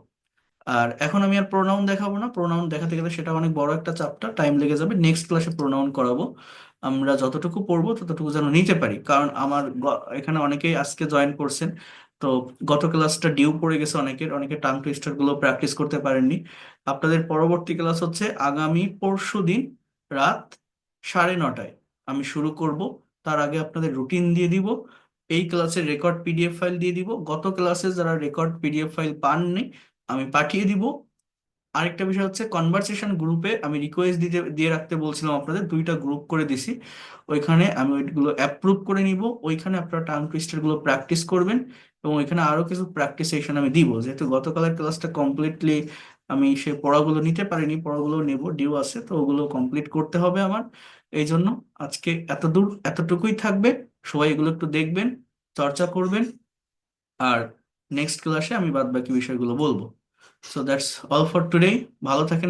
আর এখন আমি আর প্রোনাউন দেখাবো না, প্রোনাউন দেখাতে গেলে সেটা অনেক বড় একটা চ্যাপ্টার, টাইম লেগে যাবে। নেক্সট ক্লাসে প্রোনাউন করাবো। আমরা যতটুকু পড়বো ততটুকু যেন নিতে পারি, কারণ আমার এখানে অনেকেই আজকে জয়েন করছেন। তো গত ক্লাসটা ডিউ পড়ে গেছে অনেকের, অনেকে টাং টুইস্টার গুলো প্র্যাকটিস করতে পারেননি। আপনাদের পরবর্তী ক্লাস হচ্ছে আগামী পরশু দিন রাত 9:30টায় আমি শুরু করব। তার আগে আপনাদের রুটিন দিয়ে দিব, এই ক্লাসের রেকর্ড পিডিএফ ফাইল দিয়ে দিব। গত ক্লাসে যারা রেকর্ড পিডিএফ ফাইল পাননি আমি পাঠিয়ে দিব। আরেকটা বিষয় হচ্ছে কনভারসেশন গ্রুপে আমি রিকোয়েস্ট দিয়ে রাখতে বলছিলাম আপনাদের, 2টা গ্রুপ করে দিছি। ওইখানে আমি ওইগুলো অ্যাপ্রুভ করে নিব, ওইখানে আপনারা টাং টুইস্টার গুলো প্র্যাকটিস করবেন। এবং ওইখানে আরো কিছু প্র্যাকটিস সেশন আমি দিব, যেহেতু গতকালের ক্লাসটা কমপ্লিটলি আমি সে পড়াগুলো নিতে পারিনি, পড়াগুলো নেব, ডিউ আছে, তো ওগুলো কমপ্লিট করতে হবে আমার। এই জন্য আজকে এতটুকুই থাকবে। সবাই এগুলো একটু দেখবেন, চর্চা করবেন। আর নেক্সট ক্লাসে আমি বাদ বাকি বিষয়গুলো বলবো। So that's all for today. ভালো থাকেন।